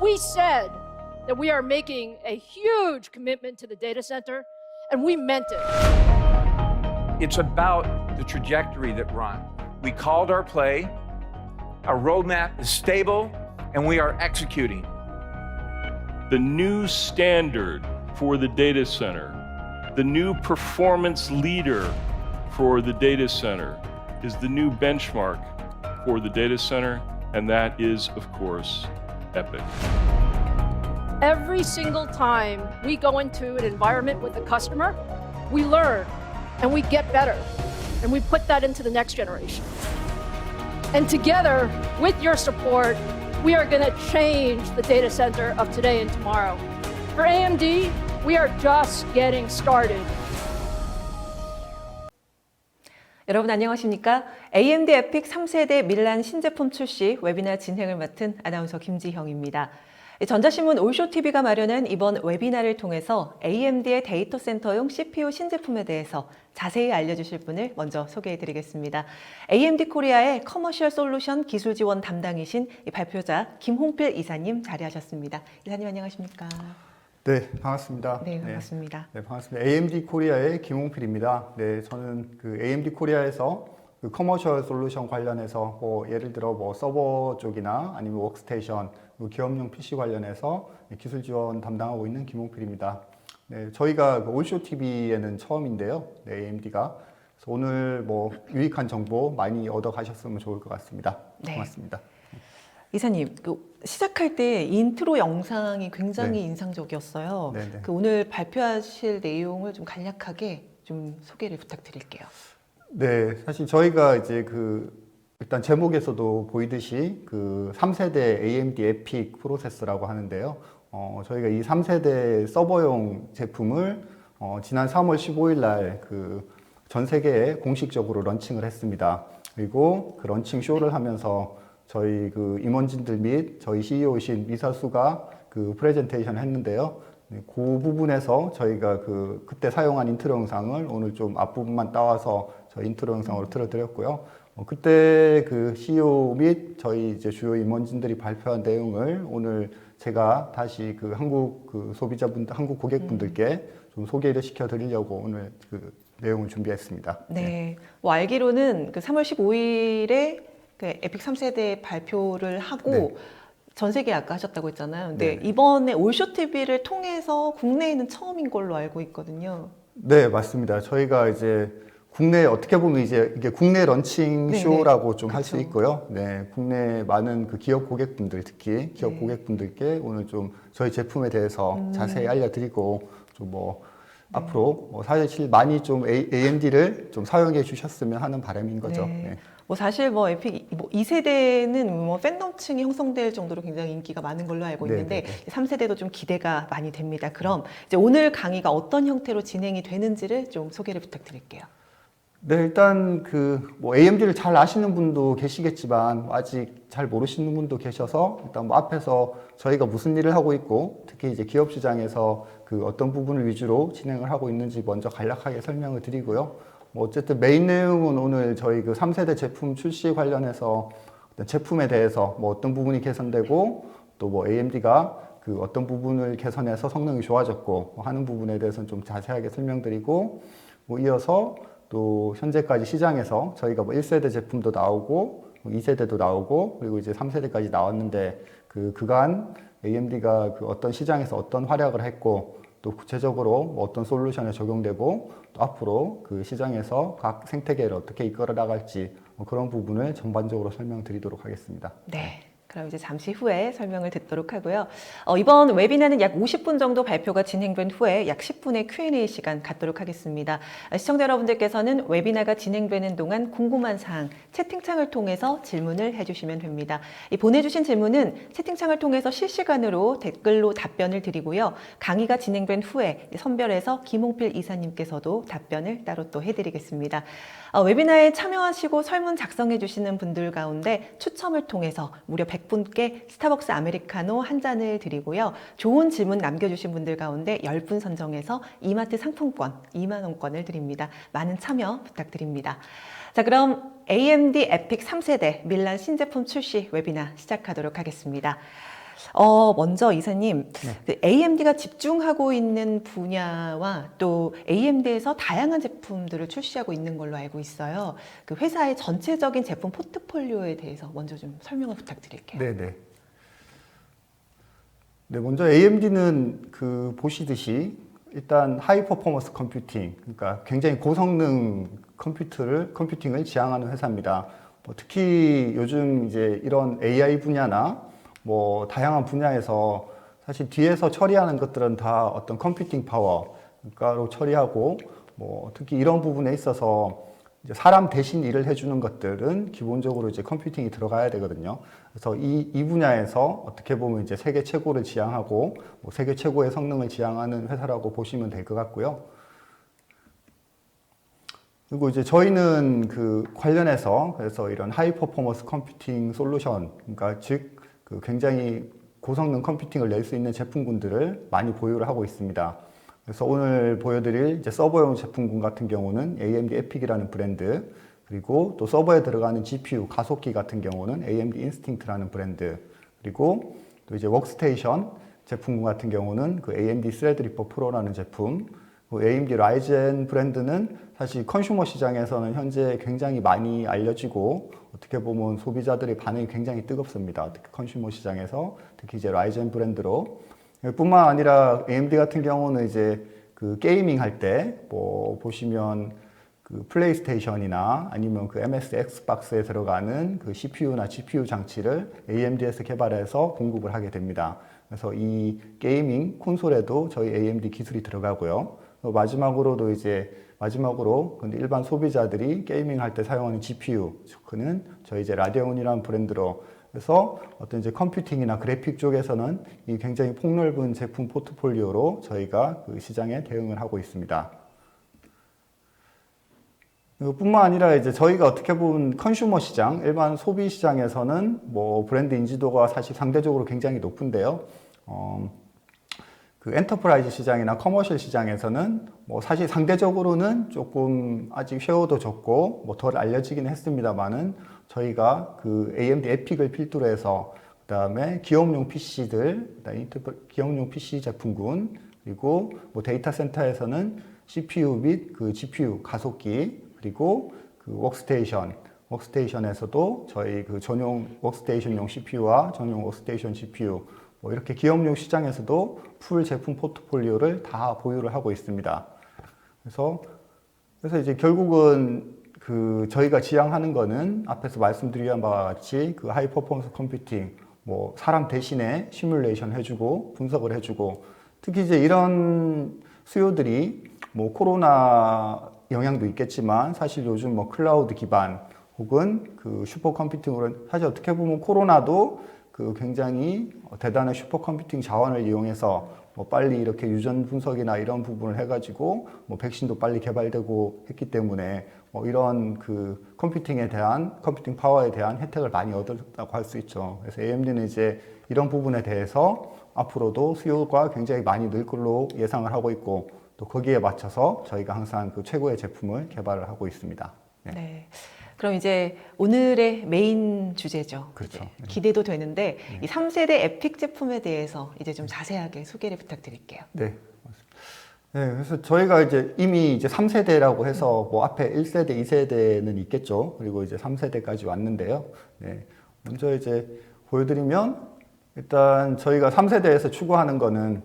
We said that we are making a huge commitment to the data center, and we meant it. It's about the trajectory that we're on. We called our play, our roadmap is stable, and we are executing. The new standard for the data center, the new performance leader for the data center is the new benchmark for the data center, and that is, of course, EPYC. Every single time we go into an environment with a customer, we learn and we get better, and we put that into the next generation. And together, with your support, we are going to change the data center of today and tomorrow. For AMD, we are just getting started. 여러분 안녕하십니까? AMD 에픽 3세대 밀란 신제품 출시 웨비나 진행을 맡은 아나운서 김지형입니다. 전자신문 올쇼TV가 마련한 이번 웨비나를 통해서 AMD의 데이터 센터용 CPU 신제품에 대해서 자세히 알려주실 분을 먼저 소개해드리겠습니다. AMD 코리아의 커머셜 솔루션 기술 지원 담당이신 발표자 김홍필 이사님 자리하셨습니다. 이사님 안녕하십니까? 네, 반갑습니다. 네, 반갑습니다. 네, 반갑습니다. AMD 코리아의 김홍필입니다. 네, 저는 그 AMD 코리아에서 그 커머셜 솔루션 관련해서 예를 들어 서버 쪽이나 아니면 워크스테이션, 기업용 PC 관련해서 기술 지원 담당하고 있는 김홍필입니다. 네, 저희가 올쇼 TV에는 처음인데요. 네, AMD가 그래서 오늘 유익한 정보 많이 얻어 가셨으면 좋을 것 같습니다. 네. 고맙습니다. 이사님, 시작할 때 인트로 영상이 굉장히 인상적이었어요. 네네. 오늘 발표하실 내용을 좀 간략하게 좀 소개를 부탁드릴게요. 네, 사실 저희가 이제 일단 제목에서도 보이듯이 3세대 AMD 에픽 프로세서라고 하는데요. 저희가 이 3세대 서버용 제품을 지난 3월 15일 날 전 세계에 공식적으로 런칭을 했습니다. 그리고 그 런칭 쇼를 하면서 저희 임원진들 및 저희 CEO이신 미사수가 프레젠테이션을 했는데요. 그 부분에서 저희가 그때 사용한 인트로 영상을 오늘 좀 앞부분만 따와서 저희 인트로 영상으로 틀어드렸고요. 그때 CEO 및 저희 이제 주요 임원진들이 발표한 내용을 오늘 제가 다시 한국 소비자분들, 한국 고객분들께 좀 소개를 시켜드리려고 오늘 내용을 준비했습니다. 네. 알기로는 3월 15일에 에픽 3세대 발표를 하고 네. 전 세계에 아까 하셨다고 했잖아요. 근데 네. 이번에 올쇼 TV를 통해서 국내에는 처음인 걸로 알고 있거든요. 네, 맞습니다. 저희가 이제 국내 어떻게 보면 이제 이게 국내 런칭 네네. 쇼라고 좀 할 수 그렇죠. 있고요. 네, 국내 많은 기업 고객분들, 특히 기업 네. 고객분들께 오늘 좀 저희 제품에 대해서 자세히 알려드리고 좀 앞으로 사실 많이 좀 AMD를 좀 사용해 주셨으면 하는 바람인 거죠. 네. 네. 사실 에픽 2세대는 팬덤층이 형성될 정도로 굉장히 인기가 많은 걸로 알고 있는데 네네네. 3세대도 좀 기대가 많이 됩니다. 그럼 이제 오늘 강의가 어떤 형태로 진행이 되는지를 좀 소개를 부탁드릴게요. 네, 일단 AMD를 잘 아시는 분도 계시겠지만 아직 잘 모르시는 분도 계셔서 일단 앞에서 저희가 무슨 일을 하고 있고 특히 이제 기업 시장에서 어떤 부분을 위주로 진행을 하고 있는지 먼저 간략하게 설명을 드리고요. 어쨌든 메인 내용은 오늘 저희 3세대 제품 출시 관련해서 제품에 대해서 어떤 부분이 개선되고 또 AMD가 어떤 부분을 개선해서 성능이 좋아졌고 하는 부분에 대해서는 좀 자세하게 설명드리고 이어서 또 현재까지 시장에서 저희가 1세대 제품도 나오고 2세대도 나오고 그리고 이제 3세대까지 나왔는데 그간 AMD가 어떤 시장에서 어떤 활약을 했고 또 구체적으로 어떤 솔루션에 적용되고 또 앞으로 시장에서 각 생태계를 어떻게 이끌어 나갈지 그런 부분을 전반적으로 설명드리도록 하겠습니다. 네. 그럼 이제 잠시 후에 설명을 듣도록 하고요. 이번 웨비나는 약 50분 정도 발표가 진행된 후에 약 10분의 Q&A 시간 갖도록 하겠습니다. 시청자 여러분들께서는 웨비나가 진행되는 동안 궁금한 사항 채팅창을 통해서 질문을 해주시면 됩니다. 보내주신 질문은 채팅창을 통해서 실시간으로 댓글로 답변을 드리고요. 강의가 진행된 후에 선별해서 김홍필 이사님께서도 답변을 따로 또 해드리겠습니다. 웨비나에 참여하시고 설문 작성해 주시는 분들 가운데 추첨을 통해서 무려 100분께 스타벅스 아메리카노 한 잔을 드리고요. 좋은 질문 남겨주신 분들 가운데 10분 선정해서 이마트 상품권 2만 원권을 드립니다. 많은 참여 부탁드립니다. 자, 그럼 AMD 에픽 3세대 밀란 신제품 출시 웨비나 시작하도록 하겠습니다. 먼저 이사님, 그 AMD가 집중하고 있는 분야와 또 AMD에서 다양한 제품들을 출시하고 있는 걸로 알고 있어요. 그 회사의 전체적인 제품 포트폴리오에 대해서 먼저 좀 설명을 부탁드릴게요. 네네. 네, 먼저 AMD는 그 보시듯이 일단 하이 퍼포먼스 컴퓨팅, 그러니까 굉장히 고성능 컴퓨팅을 지향하는 회사입니다. 뭐 특히 요즘 이제 이런 AI 분야나 뭐 다양한 분야에서 사실 뒤에서 처리하는 것들은 다 어떤 컴퓨팅 파워로 처리하고 뭐 특히 이런 부분에 있어서 이제 사람 대신 일을 해주는 것들은 기본적으로 이제 컴퓨팅이 들어가야 되거든요. 그래서 이 분야에서 어떻게 보면 이제 세계 최고를 지향하고 뭐 세계 최고의 성능을 지향하는 회사라고 보시면 될 것 같고요. 그리고 이제 저희는 그 관련해서 그래서 이런 하이 퍼포먼스 컴퓨팅 솔루션, 그러니까 즉 그 굉장히 고성능 컴퓨팅을 낼 수 있는 제품군들을 많이 보유를 하고 있습니다. 그래서 오늘 보여드릴 이제 서버용 제품군 같은 경우는 AMD 에픽이라는 브랜드, 그리고 또 서버에 들어가는 GPU 가속기 같은 경우는 AMD 인스팅트라는 브랜드, 그리고 또 이제 워크스테이션 제품군 같은 경우는 그 AMD 스레드리퍼 프로라는 제품, AMD 라이젠 브랜드는 사실 컨슈머 시장에서는 현재 굉장히 많이 알려지고 어떻게 보면 소비자들의 반응이 굉장히 뜨겁습니다. 특히 컨슈머 시장에서 특히 이제 라이젠 브랜드로 뿐만 아니라 AMD 같은 경우는 이제 그 게이밍 할 때 뭐 보시면 그 플레이스테이션이나 아니면 그 MS 엑스박스에 들어가는 그 CPU나 GPU 장치를 AMD에서 개발해서 공급을 하게 됩니다. 그래서 이 게이밍 콘솔에도 저희 AMD 기술이 들어가고요. 마지막으로 근데 일반 소비자들이 게이밍 할 때 사용하는 GPU는 저희 이제 라데온이라는 브랜드로 그래서 어떤 이제 컴퓨팅이나 그래픽 쪽에서는 이 굉장히 폭넓은 제품 포트폴리오로 저희가 그 시장에 대응을 하고 있습니다. 뿐만 아니라 이제 저희가 어떻게 보면 컨슈머 시장, 일반 소비 시장에서는 뭐 브랜드 인지도가 사실 상대적으로 굉장히 높은데요. 그 엔터프라이즈 시장이나 커머셜 시장에서는 뭐 사실 상대적으로는 조금 아직 쉐어도 적고 뭐 덜 알려지긴 했습니다만은 저희가 그 AMD 에픽을 필두로 해서 그다음에 기업용 PC들, 기업용 PC 제품군, 그리고 뭐 데이터 센터에서는 CPU 및 그 GPU 가속기, 그리고 그 워크스테이션에서도 저희 그 전용 워크스테이션용 CPU와 전용 워크스테이션 GPU 뭐 이렇게 기업용 시장에서도 풀 제품 포트폴리오를 다 보유를 하고 있습니다. 그래서 이제 결국은 그 저희가 지향하는 거는 앞에서 말씀드린 바와 같이 그 하이 퍼포먼스 컴퓨팅, 뭐 사람 대신에 시뮬레이션 해주고 분석을 해주고 특히 이제 이런 수요들이 뭐 코로나 영향도 있겠지만 사실 요즘 뭐 클라우드 기반 혹은 그 슈퍼컴퓨팅으로 사실 어떻게 보면 코로나도 그 굉장히 대단한 슈퍼컴퓨팅 자원을 이용해서 뭐 빨리 이렇게 유전 분석이나 이런 부분을 해가지고 뭐 백신도 빨리 개발되고 했기 때문에 뭐 이런 그 컴퓨팅 파워에 대한 혜택을 많이 얻었다고 할 수 있죠. 그래서 AMD는 이제 이런 부분에 대해서 앞으로도 수요가 굉장히 많이 늘 걸로 예상을 하고 있고 또 거기에 맞춰서 저희가 항상 그 최고의 제품을 개발을 하고 있습니다. 네. 네. 그럼 이제 오늘의 메인 주제죠. 그렇죠. 이제 기대도 되는데 이 3세대 에픽 제품에 대해서 이제 좀 자세하게 소개를 부탁드릴게요. 네. 네, 그래서 저희가 이제 이미 이제 3세대라고 해서 뭐 앞에 1세대, 2세대는 있겠죠. 그리고 이제 3세대까지 왔는데요. 네. 먼저 이제 보여드리면 일단 저희가 3세대에서 추구하는 거는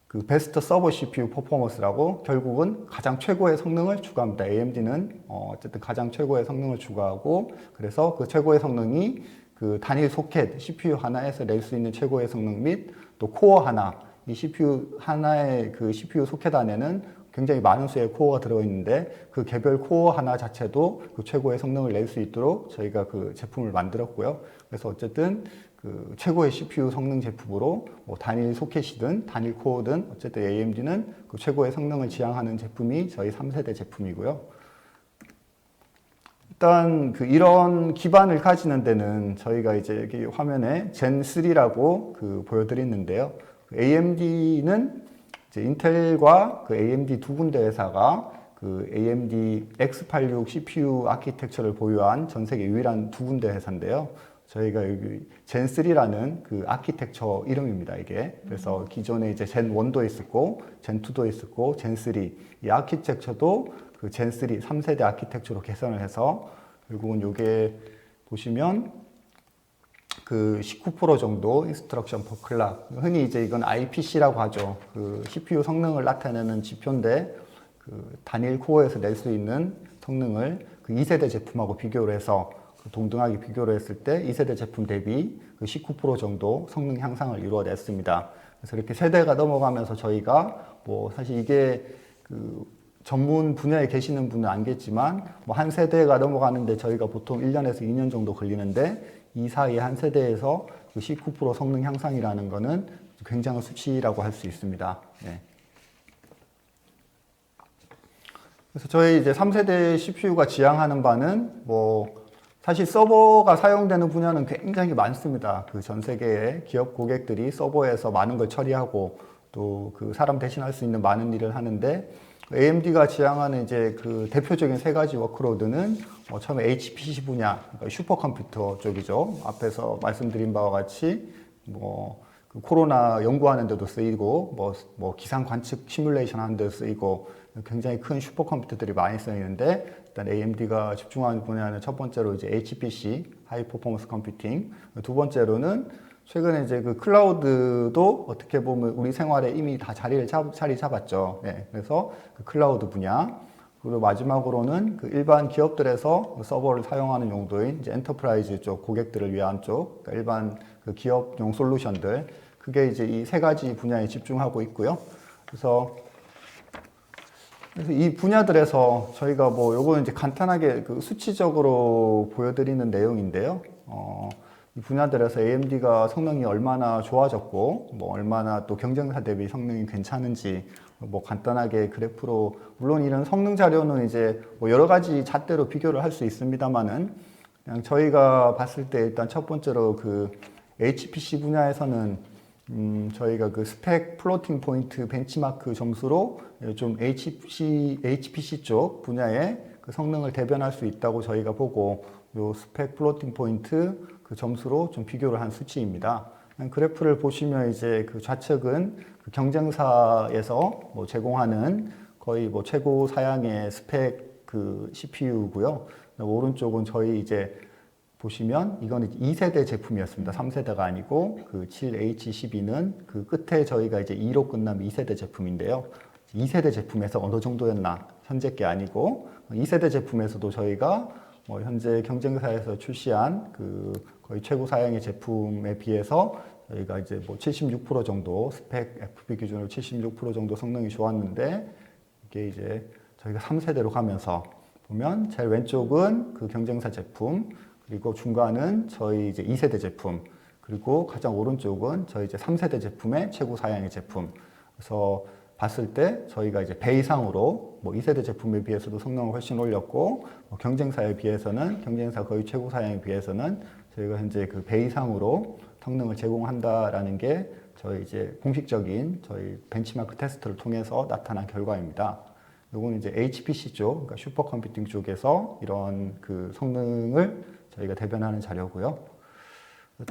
그 베스트 서버 CPU 퍼포먼스라고 결국은 가장 최고의 성능을 추구합니다. AMD는 어쨌든 가장 최고의 성능을 추구하고 그래서 그 최고의 성능이 그 단일 소켓 CPU 하나에서 낼 수 있는 최고의 성능 및 또 코어 하나 이 CPU 하나의 그 CPU 소켓 안에는 굉장히 많은 수의 코어가 들어있는데 그 개별 코어 하나 자체도 그 최고의 성능을 낼 수 있도록 저희가 그 제품을 만들었고요. 그래서 어쨌든 그 최고의 CPU 성능 제품으로 뭐 단일 소켓이든 단일 코어든 어쨌든 AMD는 그 최고의 성능을 지향하는 제품이 저희 3세대 제품이고요. 일단 그 이런 기반을 가지는 데는 저희가 이제 여기 화면에 젠3라고 그 보여드리는데요. AMD는 이제 인텔과 그 AMD 두 군데 회사가 그 AMD X86 CPU 아키텍처를 보유한 전 세계 유일한 두 군데 회사인데요. 저희가 여기 젠3라는 그 아키텍처 이름입니다, 이게. 그래서 기존에 이제 젠1도 있었고, 젠2도 있었고, 젠3. 이 아키텍처도 그 젠3, 3세대 아키텍처로 개선을 해서 결국은 요게 보시면 그 19% 정도 인스트럭션 퍼 클락. 흔히 이제 이건 IPC라고 하죠. 그 CPU 성능을 나타내는 지표인데 그 단일 코어에서 낼 수 있는 성능을 그 2세대 제품하고 비교를 해서 동등하게 비교를 했을 때 2세대 제품 대비 그 19% 정도 성능 향상을 이루어냈습니다. 그래서 이렇게 세대가 넘어가면서 저희가 뭐 사실 이게 그 전문 분야에 계시는 분은 알겠지만 뭐 한 세대가 넘어가는데 저희가 보통 1년에서 2년 정도 걸리는데 이 사이에 한 세대에서 그 19% 성능 향상이라는 거는 굉장한 수치라고 할 수 있습니다. 네. 그래서 저희 이제 3세대 CPU가 지향하는 바는 뭐 사실 서버가 사용되는 분야는 굉장히 많습니다. 그 전 세계의 기업 고객들이 서버에서 많은 걸 처리하고 또 그 사람 대신할 수 있는 많은 일을 하는데 AMD가 지향하는 이제 그 대표적인 세 가지 워크로드는 처음에 HPC 분야, 그러니까 슈퍼컴퓨터 쪽이죠. 앞에서 말씀드린 바와 같이 그 코로나 연구하는 데도 쓰이고 뭐 기상 관측 시뮬레이션 하는 데도 쓰이고 굉장히 큰 슈퍼컴퓨터들이 많이 쓰이는데 일단 AMD가 집중하는 분야는 첫 번째로 이제 HPC, 하이 퍼포먼스 컴퓨팅, 두 번째로는 최근에 이제 그 클라우드도 어떻게 보면 우리 생활에 이미 다 자리 잡았죠. 네, 그래서 그 클라우드 분야. 그리고 마지막으로는 그 일반 기업들에서 서버를 사용하는 용도인 이제 엔터프라이즈 쪽 고객들을 위한 쪽, 그러니까 일반 그 기업용 솔루션들. 그게 이제 이 세 가지 분야에 집중하고 있고요. 그래서 이 분야들에서 저희가 뭐 요거는 이제 간단하게 그 수치적으로 보여드리는 내용인데요. 이 분야들에서 AMD가 성능이 얼마나 좋아졌고, 뭐 얼마나 또 경쟁사 대비 성능이 괜찮은지, 뭐 간단하게 그래프로, 물론 이런 성능 자료는 이제 뭐 여러 가지 잣대로 비교를 할 수 있습니다만은, 그냥 저희가 봤을 때 일단 첫 번째로 그 HPC 분야에서는 저희가 그 스펙 플로팅 포인트 벤치마크 점수로 좀 HPC 쪽 분야의 그 성능을 대변할 수 있다고 저희가 보고, 요 스펙 플로팅 포인트 그 점수로 좀 비교를 한 수치입니다. 그래프를 보시면 이제 그 좌측은 그 경쟁사에서 뭐 제공하는 거의 뭐 최고 사양의 스펙 그 CPU고요. 오른쪽은 저희 이제 보시면 이거는 2세대 제품이었습니다. 3세대가 아니고 그 7H12는 그 끝에 저희가 이제 2로 끝난 2세대 제품인데요. 2세대 제품에서 어느 정도였나? 현재 게 아니고 2세대 제품에서도 저희가 뭐 현재 경쟁사에서 출시한 그 거의 최고 사양의 제품에 비해서 저희가 이제 뭐 76% 정도 스펙 FB 기준으로 76% 정도 성능이 좋았는데 이게 이제 저희가 3세대로 가면서 보면 제일 왼쪽은 그 경쟁사 제품, 그리고 중간은 저희 이제 2세대 제품, 그리고 가장 오른쪽은 저희 이제 3세대 제품의 최고 사양의 제품. 그래서 봤을 때 저희가 이제 배 이상으로 뭐 2세대 제품에 비해서도 성능을 훨씬 올렸고, 뭐 경쟁사에 비해서는 경쟁사 거의 최고 사양에 비해서는 저희가 현재 그 배 이상으로 성능을 제공한다라는 게 저희 이제 공식적인 저희 벤치마크 테스트를 통해서 나타난 결과입니다. 이거는 이제 HPC 쪽, 그러니까 슈퍼컴퓨팅 쪽에서 이런 그 성능을 저희가 대변하는 자료고요.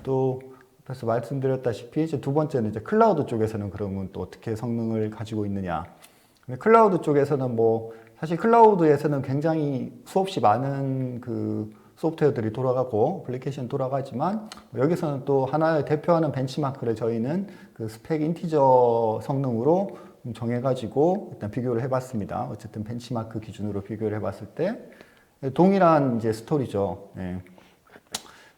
또 앞에서 말씀드렸다시피 이제 두 번째는 이제 클라우드 쪽에서는 그러면 또 어떻게 성능을 가지고 있느냐. 클라우드 쪽에서는 뭐 사실 클라우드에서는 굉장히 수없이 많은 그 소프트웨어들이 돌아가고 애플리케이션 돌아가지만 여기서는 또 하나의 대표하는 벤치마크를 저희는 그 스펙 인티저 성능으로 정해가지고 일단 비교를 해봤습니다. 어쨌든 벤치마크 기준으로 비교를 해봤을 때 동일한 이제 스토리죠. 네.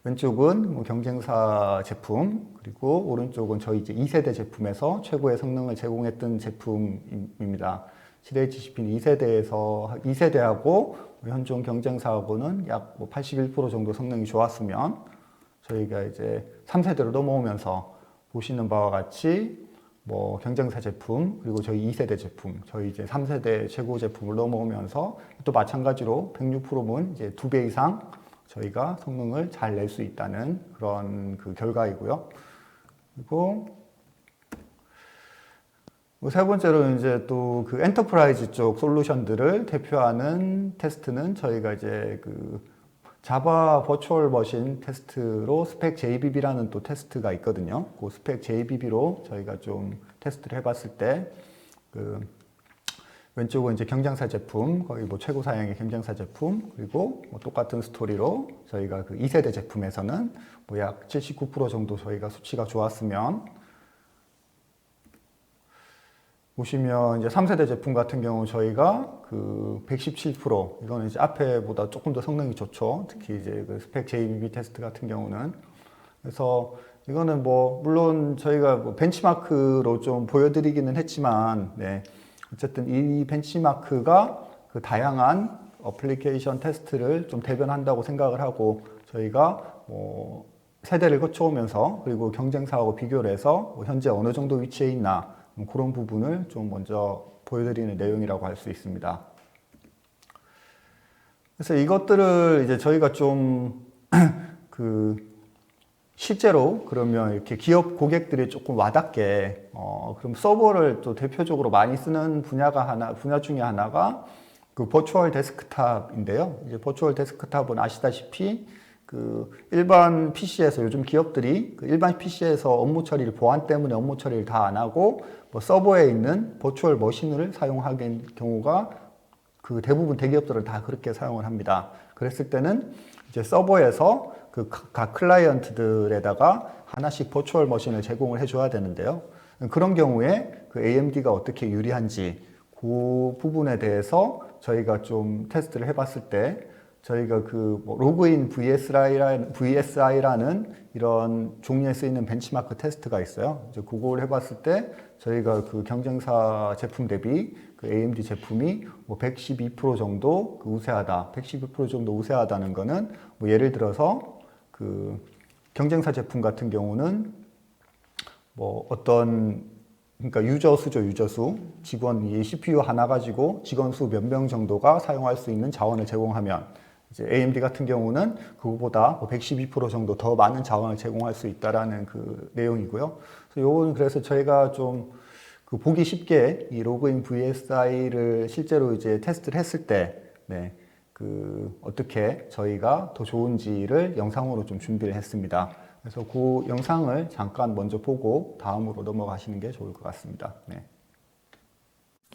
왼쪽은 뭐 경쟁사 제품, 그리고 오른쪽은 저희 이제 2세대 제품에서 최고의 성능을 제공했던 제품입니다. 7H10P는 2세대하고 현존 경쟁사하고는 약 81% 정도 성능이 좋았으면 저희가 이제 3세대로 넘어오면서 보시는 바와 같이 뭐 경쟁사 제품, 그리고 저희 2세대 제품, 저희 이제 3세대 최고 제품을 넘어오면서 또 마찬가지로 106%면 이제 2배 이상 저희가 성능을 잘 낼 수 있다는 그런 그 결과이고요. 그리고 세 번째로 이제 또 그 엔터프라이즈 쪽 솔루션들을 대표하는 테스트는 저희가 이제 그 자바 버추얼 머신 테스트로 스펙 JBB라는 또 테스트가 있거든요. 그 스펙 JBB로 저희가 좀 테스트를 해봤을 때, 왼쪽은 이제 경쟁사 제품, 거의 뭐 최고 사양의 경쟁사 제품, 그리고 뭐 똑같은 스토리로 저희가 그 2세대 제품에서는 뭐 약 79% 정도 저희가 수치가 좋았으면, 보시면 이제 3세대 제품 같은 경우 저희가 그 117%, 이거는 이제 앞에보다 조금 더 성능이 좋죠. 특히 이제 그 스펙 JBB 테스트 같은 경우는. 그래서 이거는 뭐 물론 저희가 뭐 벤치마크로 좀 보여드리기는 했지만, 네. 어쨌든 이 벤치마크가 그 다양한 어플리케이션 테스트를 좀 대변한다고 생각을 하고, 저희가 뭐 세대를 거쳐오면서 그리고 경쟁사하고 비교를 해서 뭐 현재 어느 정도 위치에 있나, 그런 부분을 좀 먼저 보여드리는 내용이라고 할 수 있습니다. 그래서 이것들을 이제 저희가 좀 실제로 그러면 이렇게 기업 고객들이 조금 와닿게, 그럼 서버를 또 대표적으로 많이 쓰는 분야 중에 하나가 그 버추얼 데스크탑인데요. 이제 버추얼 데스크탑은 아시다시피 그 일반 PC에서 요즘 기업들이 그 일반 PC에서 업무 처리를 보안 때문에 업무 처리를 다 안 하고 뭐 서버에 있는 버추얼 머신을 사용하는 경우가 그 대부분 대기업들은 다 그렇게 사용을 합니다. 그랬을 때는 이제 서버에서 그 각 클라이언트들에다가 하나씩 버추얼 머신을 제공을 해줘야 되는데요. 그런 경우에 그 AMD가 어떻게 유리한지 그 부분에 대해서 저희가 좀 테스트를 해봤을 때, 저희가 그 뭐 로그인 VSI라는 이런 종류에 쓰이는 벤치마크 테스트가 있어요. 이제 그걸 해봤을 때 저희가 그 경쟁사 제품 대비 그 AMD 제품이 뭐 112% 정도 그 우세하다, 112% 정도 우세하다는 거는 뭐 예를 들어서 그 경쟁사 제품 같은 경우는 뭐 어떤, 그러니까 유저 수, 직원이 CPU 하나 가지고 직원 수 몇 명 정도가 사용할 수 있는 자원을 제공하면, 이제 AMD 같은 경우는 그거보다 112% 정도 더 많은 자원을 제공할 수 있다라는 그 내용이고요. 그래서 저희가 좀 그 보기 쉽게 이 로그인 VSI를 실제로 이제 테스트를 했을 때, 네, 그 어떻게 저희가 더 좋은지를 영상으로 좀 준비를 했습니다. 그래서 그 영상을 잠깐 먼저 보고 다음으로 넘어가시는 게 좋을 것 같습니다. 네.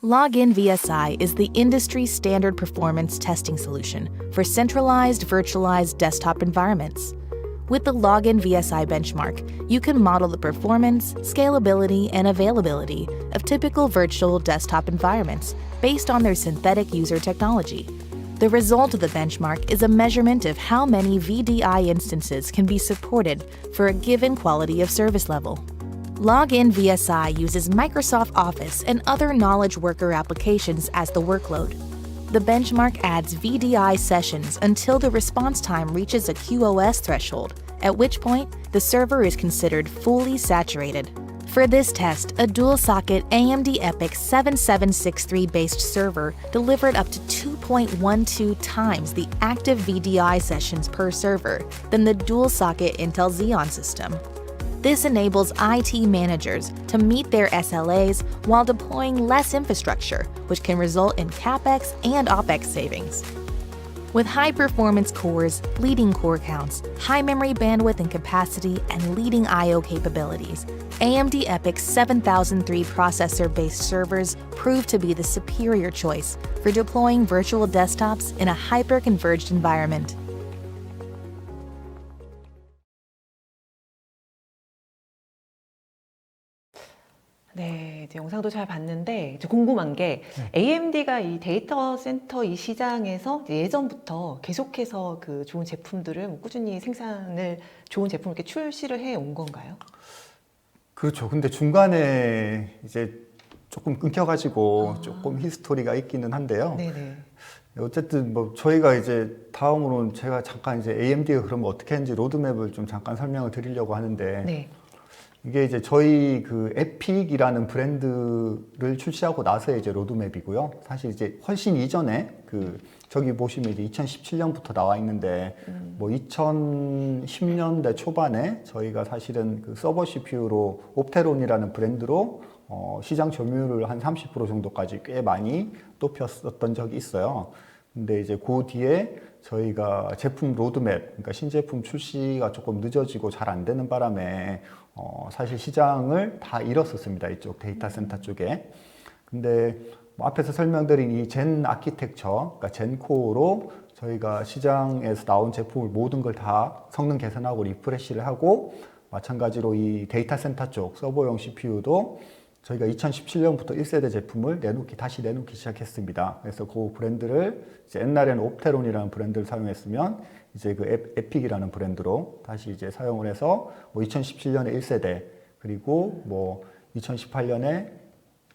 Login VSI is the industry standard performance testing solution for centralized virtualized desktop environments. With the Login VSI benchmark, you can model the performance, scalability, and availability of typical virtual desktop environments based on their synthetic user technology. The result of the benchmark is a measurement of how many VDI instances can be supported for a given quality of service level. Login VSI uses Microsoft Office and other knowledge worker applications as the workload. The benchmark adds VDI sessions until the response time reaches a QoS threshold, at which point the server is considered fully saturated. For this test, a dual-socket AMD EPYC 7763-based server delivered up to 2.12 times the active VDI sessions per server than the dual-socket Intel Xeon system. This enables IT managers to meet their SLAs while deploying less infrastructure, which can result in CapEx and OpEx savings. With high-performance cores, leading core counts, high memory bandwidth and capacity, and leading I/O capabilities, AMD EPYC 7003 processor-based servers prove to be the superior choice for deploying virtual desktops in a hyper-converged environment. 네, 이제 영상도 잘 봤는데 이제 궁금한 게 AMD가 이 데이터 센터 이 시장에서 이제 예전부터 계속해서 그 좋은 제품들을 뭐 꾸준히 생산을 좋은 제품을 이렇게 출시를 해 온 건가요? 그렇죠. 근데 중간에 이제 조금 끊겨가지고 조금 히스토리가 있기는 한데요. 네네. 어쨌든 뭐 저희가 이제 다음으로는 제가 잠깐 이제 AMD가 그런 거 어떻게 했는지 로드맵을 좀 잠깐 설명을 드리려고 하는데, 네. 이게 이제 저희 그 에픽이라는 브랜드를 출시하고 나서의 이제 로드맵이고요. 사실 이제 훨씬 이전에 그 저기 보시면 이제 2017년부터 나와 있는데 뭐 2010년대 초반에 저희가 사실은 그 서버 CPU로 옵테론이라는 브랜드로 시장 점유율을 한 30% 정도까지 꽤 많이 높였었던 적이 있어요. 근데 이제 그 뒤에 저희가 제품 로드맵, 그러니까 신제품 출시가 조금 늦어지고 잘 안 되는 바람에 사실 시장을 다 잃었었습니다. 이쪽 데이터 센터 쪽에. 근데 뭐 앞에서 설명드린 이 젠 아키텍처, 그러니까 젠 코어로 저희가 시장에서 나온 제품을 모든 걸 다 성능 개선하고 리프레시를 하고, 마찬가지로 이 데이터 센터 쪽 서버용 CPU도 저희가 2017년부터 1세대 제품을 다시 내놓기 시작했습니다. 그래서 그 브랜드를 이제 옛날에는 옵테론이라는 브랜드를 사용했으면 이제 그 에픽이라는 브랜드로 다시 이제 사용을 해서 뭐 2017년에 1세대, 그리고 뭐 2019년에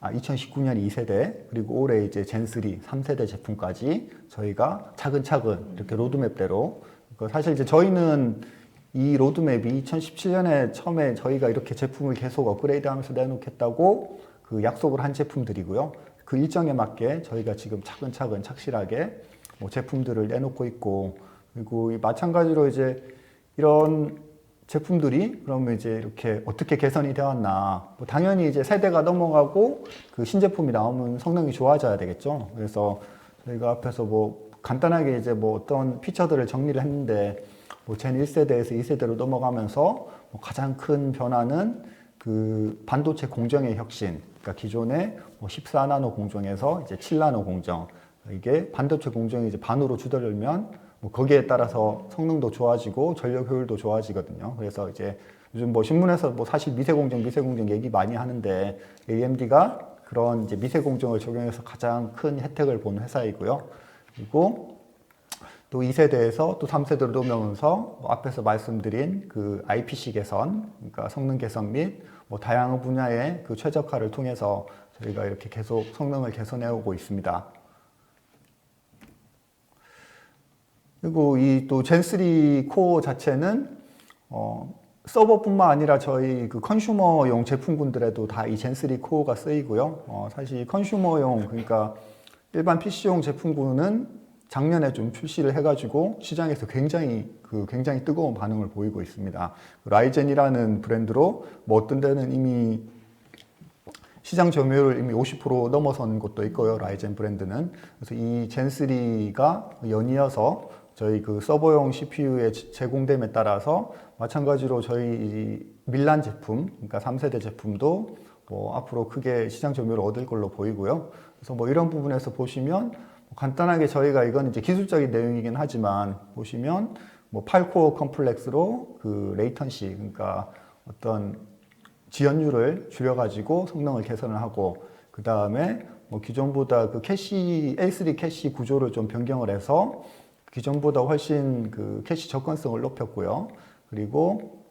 2세대, 그리고 올해 이제 젠3, 3세대 제품까지 저희가 차근차근 이렇게 로드맵대로, 사실 이제 저희는 이 로드맵이 2017년에 처음에 저희가 이렇게 제품을 계속 업그레이드 하면서 내놓겠다고 그 약속을 한 제품들이고요. 그 일정에 맞게 저희가 지금 차근차근 착실하게 뭐 제품들을 내놓고 있고, 그리고 마찬가지로 이제 이런 제품들이 그러면 이제 이렇게 어떻게 개선이 되었나. 뭐 당연히 이제 세대가 넘어가고 그 신제품이 나오면 성능이 좋아져야 되겠죠. 그래서 저희가 앞에서 뭐 간단하게 이제 뭐 어떤 피처들을 정리를 했는데, 뭐 젠 1세대에서 2세대로 넘어가면서 뭐 가장 큰 변화는 그 반도체 공정의 혁신, 그러니까 기존의 뭐 14나노 공정에서 이제 7나노 공정, 이게 반도체 공정이 이제 반으로 줄어들면 뭐 거기에 따라서 성능도 좋아지고 전력 효율도 좋아지거든요. 그래서 이제 요즘 뭐 신문에서 뭐 사실 미세 공정 얘기 많이 하는데, AMD가 그런 이제 미세 공정을 적용해서 가장 큰 혜택을 본 회사이고요. 그리고 또 2세대에서 또 3세대로 넘어오면서 뭐 앞에서 말씀드린 그 IPC 개선, 그러니까 성능 개선 및 뭐 다양한 분야의 그 최적화를 통해서 저희가 이렇게 계속 성능을 개선해 오고 있습니다. 그리고 이 또 젠3 코어 자체는 서버뿐만 아니라 저희 그 컨슈머용 제품군들에도 다 이 젠3 코어가 쓰이고요. 사실 컨슈머용, 그러니까 일반 PC용 제품군은 작년에 좀 출시를 해가지고 시장에서 굉장히 뜨거운 반응을 보이고 있습니다. 라이젠이라는 브랜드로 뭐 어떤 데는 이미 시장 점유율을 이미 50% 넘어선 곳도 있고요. 라이젠 브랜드는. 그래서 이 젠3가 연이어서 저희 그 서버용 CPU의 제공됨에 따라서 마찬가지로 저희 이 밀란 제품, 그러니까 3세대 제품도 뭐 앞으로 크게 시장 점유율을 얻을 걸로 보이고요. 그래서 뭐 이런 부분에서 보시면 간단하게 저희가 이건 이제 기술적인 내용이긴 하지만 보시면 뭐 8코어 컴플렉스로 그 레이턴시, 그러니까 어떤 지연율을 줄여가지고 성능을 개선을 하고, 그 다음에 뭐 기존보다 그 캐시, A3 캐시 구조를 좀 변경을 해서 기존보다 훨씬 그 캐시 접근성을 높였고요. 그리고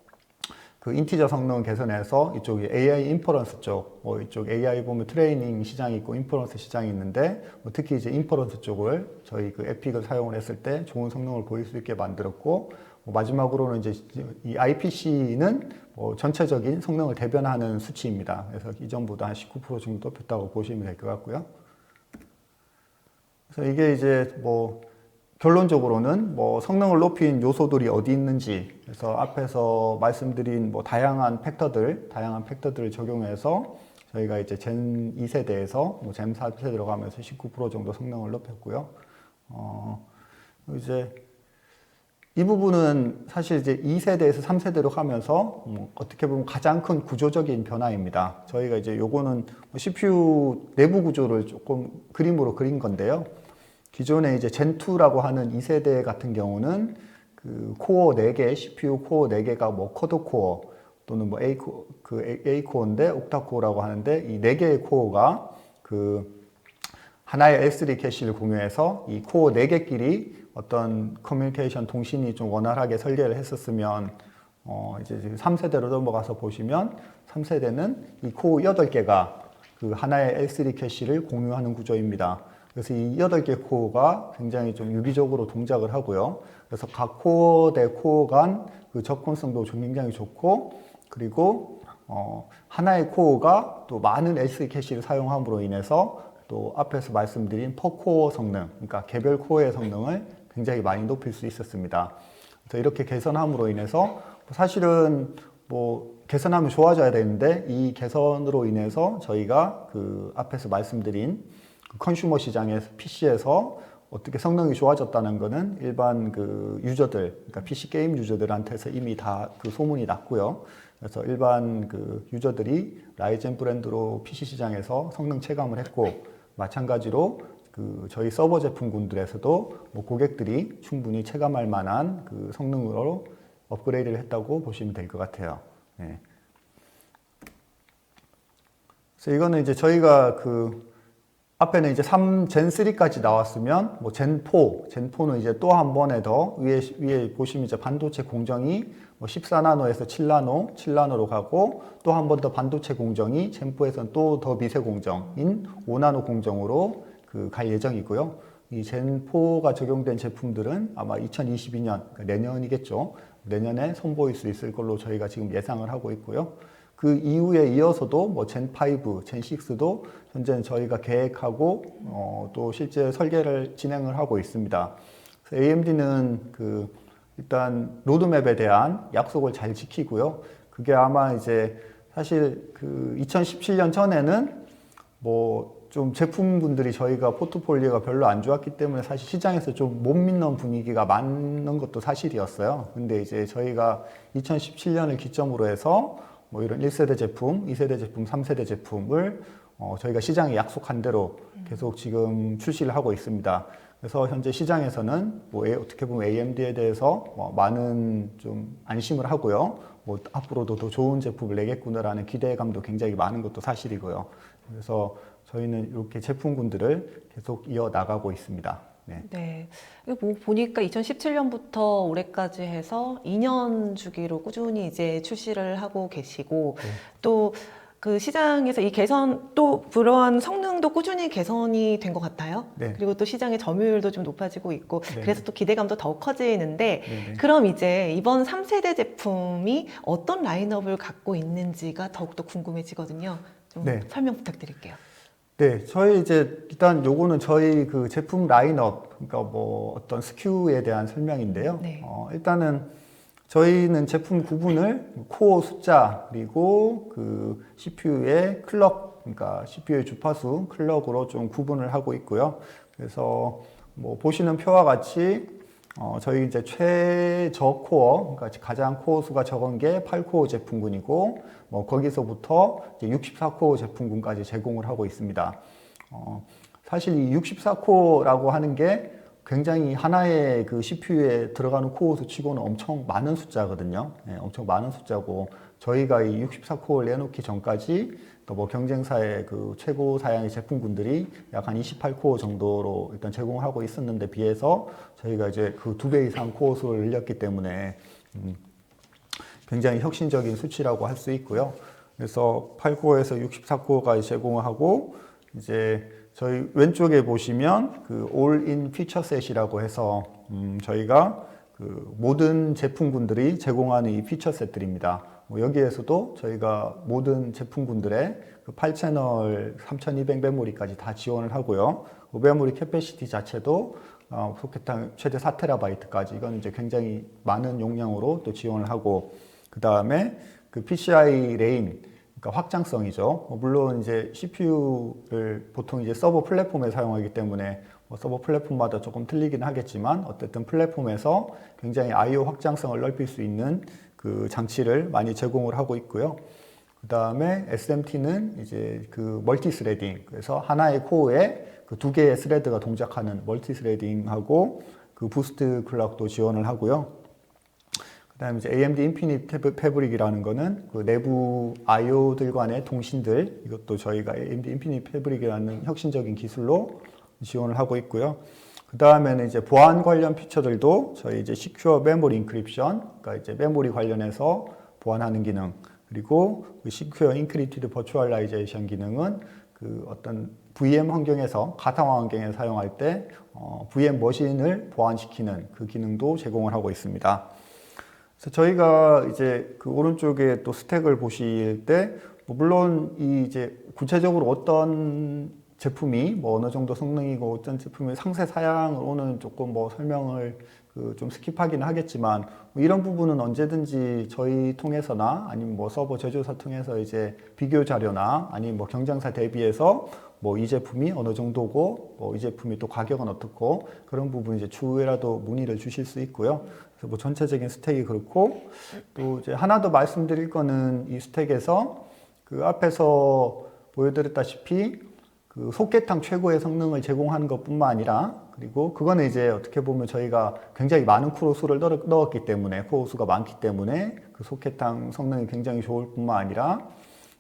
그 인티저 성능 개선해서 이쪽이 AI 인퍼런스 쪽, 뭐 이쪽 AI 보면 트레이닝 시장이 있고 인퍼런스 시장이 있는데, 뭐 특히 이제 인퍼런스 쪽을 저희 그 에픽을 사용을 했을 때 좋은 성능을 보일 수 있게 만들었고, 뭐 마지막으로는 이제 이 IPC는 뭐 전체적인 성능을 대변하는 수치입니다. 그래서 이전보다 한 19% 정도 높였다고 보시면 될 것 같고요. 그래서 이게 이제 뭐 결론적으로는 뭐 성능을 높인 요소들이 어디 있는지, 그래서 앞에서 말씀드린 뭐 다양한 팩터들을 적용해서 저희가 이제 젠 2세대에서 뭐 젠 4세대로 가면서 19% 정도 성능을 높였고요. 이제 이 부분은 사실 이제 2세대에서 3세대로 가면서 어떻게 보면 가장 큰 구조적인 변화입니다. 저희가 이제 요거는 CPU 내부 구조를 조금 그림으로 그린 건데요. 기존에 이제 젠2라고 하는 2세대 같은 경우는 그 코어 4개, CPU 코어 4개가 뭐 쿼드 코어 또는 뭐 A 코어인데 옥타 코어라고 하는데, 이 4개의 코어가 그 하나의 L3 캐시를 공유해서 이 코어 4개끼리 어떤 커뮤니케이션 통신이 좀 원활하게 설계를 했었으면, 이제 3세대로 넘어가서 보시면 3세대는 이 코어 8개가 그 하나의 L3 캐시를 공유하는 구조입니다. 그래서 이 8개 코어가 굉장히 좀 유기적으로 동작을 하고요. 그래서 각 코어 대 코어 간 그 접근성도 굉장히 좋고, 그리고 하나의 코어가 또 많은 L3 캐시를 사용함으로 인해서 또 앞에서 말씀드린 퍼 코어 성능, 그러니까 개별 코어의 성능을 굉장히 많이 높일 수 있었습니다. 그래서 이렇게 개선함으로 인해서 사실은 뭐 개선하면 좋아져야 되는데, 이 개선으로 인해서 저희가 그 앞에서 말씀드린 그 컨슈머 시장에서 PC에서 어떻게 성능이 좋아졌다는 거는 일반 그 유저들, 그러니까 PC 게임 유저들한테서 이미 다 그 소문이 났고요. 그래서 일반 그 유저들이 라이젠 브랜드로 PC 시장에서 성능 체감을 했고, 마찬가지로 그 저희 서버 제품군들에서도 뭐 고객들이 충분히 체감할 만한 그 성능으로 업그레이드를 했다고 보시면 될 것 같아요. 네. 그래서 이거는 이제 저희가 그 앞에는 이제 젠 3까지 나왔으면 뭐 젠 4는 이제 또 한 번에 더 위에 보시면 이제 반도체 공정이 뭐 14나노에서 7나노로 가고, 또 한 번 더 반도체 공정이 젠 4에서는 또 더 미세 공정인 5나노 공정으로 그 갈 예정이고요. 이 젠 4가 적용된 제품들은 아마 2022년, 그러니까 내년이겠죠. 내년에 선보일 수 있을 걸로 저희가 지금 예상을 하고 있고요. 그 이후에 이어서도 뭐 젠 5, 젠 6도 현재 저희가 계획하고 또 실제 설계를 진행을 하고 있습니다. AMD는 그 일단 로드맵에 대한 약속을 잘 지키고요. 그게 아마 이제 사실 그 2017년 전에는 뭐 좀 제품군들이 저희가 포트폴리오가 별로 안 좋았기 때문에 사실 시장에서 좀 못 믿는 분위기가 많은 것도 사실이었어요. 근데 이제 저희가 2017년을 기점으로 해서 뭐 이런 1세대 제품, 2세대 제품, 3세대 제품을 저희가 시장에 약속한 대로 계속 지금 출시를 하고 있습니다. 그래서 현재 시장에서는 뭐 어떻게 보면 AMD에 대해서 뭐 많은 좀 안심을 하고요. 뭐 앞으로도 더 좋은 제품을 내겠구나라는 기대감도 굉장히 많은 것도 사실이고요. 그래서 저희는 이렇게 제품군들을 계속 이어 나가고 있습니다. 네. 네. 뭐 보니까 2017년부터 올해까지 해서 2년 주기로 꾸준히 이제 출시를 하고 계시고, 네. 또 그 시장에서 이 개선, 또 그러한 성능도 꾸준히 개선이 된 것 같아요. 네. 그리고 또 시장의 점유율도 좀 높아지고 있고, 네. 그래서 또 기대감도 더욱 커지는데, 네. 그럼 이제 이번 3세대 제품이 어떤 라인업을 갖고 있는지가 더욱더 궁금해지거든요. 좀 네. 설명 부탁드릴게요. 네, 저희 이제 일단 요거는 저희 그 제품 라인업, 그러니까 뭐 어떤 SKU에 대한 설명인데요. 네. 일단은 저희는 제품 구분을 코어 숫자, 그리고 그 CPU의 클럭, 그러니까 CPU의 주파수 클럭으로 좀 구분을 하고 있고요. 그래서 뭐 보시는 표와 같이 저희 이제 최저코어, 그러니까 가장 코어 수가 적은 게 8코어 제품군이고, 뭐 거기서부터 이제 64코어 제품군까지 제공을 하고 있습니다. 사실 이 64코어라고 하는 게 굉장히 하나의 그 CPU에 들어가는 코어 수치고는 엄청 많은 숫자거든요. 네, 엄청 많은 숫자고, 저희가 이 64코어를 내놓기 전까지 또 뭐 경쟁사의 그 최고 사양의 제품군들이 약 한 28코어 정도로 일단 제공을 하고 있었는데, 비해서 저희가 이제 그 2배 이상 코어 수를 늘렸기 때문에 굉장히 혁신적인 수치라고 할 수 있고요. 그래서 8코어에서 64코어까지 제공을 하고, 이제 저희 왼쪽에 보시면 그 올인 피처셋이라고 해서 저희가 그 모든 제품군들이 제공하는 이 피처셋들입니다. 뭐 여기에서도 저희가 모든 제품군들의 그 8채널 3200 메모리까지 다 지원을 하고요. 그 메모리 캐패시티 자체도 소켓당 최대 4TB까지, 이건 이제 굉장히 많은 용량으로 또 지원을 하고, 그 다음에 그 PCI 레인, 그러니까 확장성이죠. 물론 이제 CPU를 보통 이제 서버 플랫폼에 사용하기 때문에 뭐 서버 플랫폼마다 조금 틀리긴 하겠지만, 어쨌든 플랫폼에서 굉장히 I/O 확장성을 넓힐 수 있는 그 장치를 많이 제공을 하고 있고요. 그 다음에 SMT는 이제 그 멀티 스레딩, 그래서 하나의 코어에 그 2개의 스레드가 동작하는 멀티 스레딩하고, 그 부스트 클럭도 지원을 하고요. 그 다음에 이제 AMD 인피니트 패브릭이라는 거는 그 내부 I/O들 간의 통신들, 이것도 저희가 AMD 인피니트 패브릭이라는 혁신적인 기술로 지원을 하고 있고요. 그 다음에는 이제 보안 관련 피처들도 저희 이제 시큐어 메모리 인크립션, 그러니까 이제 메모리 관련해서 보안하는 기능, 그리고 그 시큐어 인크립티드 버추얼라이제이션 기능은 그 어떤 VM 환경에서, 가상화 환경에 사용할 때 VM 머신을 보안시키는 그 기능도 제공을 하고 있습니다. 그래서 저희가 이제 그 오른쪽에 또 스택을 보실 때, 물론 이 이제 구체적으로 어떤 제품이 뭐 어느 정도 성능이고 어떤 제품의 상세 사양으로는 조금 뭐 설명을 좀 스킵하기는 하겠지만 뭐 이런 부분은 언제든지 저희 통해서나 아니면 뭐 서버 제조사 통해서 이제 비교 자료나 아니면 뭐 경쟁사 대비해서 뭐 이 제품이 어느 정도고 뭐 이 제품이 또 가격은 어떻고 그런 부분 이제 추후에라도 문의를 주실 수 있고요. 그래서 뭐 전체적인 스택이 그렇고 또 이제 하나 더 말씀드릴 거는 이 스택에서 그 앞에서 보여드렸다시피 그 속계탕 최고의 성능을 제공하는 것뿐만 아니라 그리고 그거는 이제 어떻게 보면 저희가 굉장히 많은 코어 수를 넣었기 때문에 코어 수가 많기 때문에 그 속계탕 성능이 굉장히 좋을 뿐만 아니라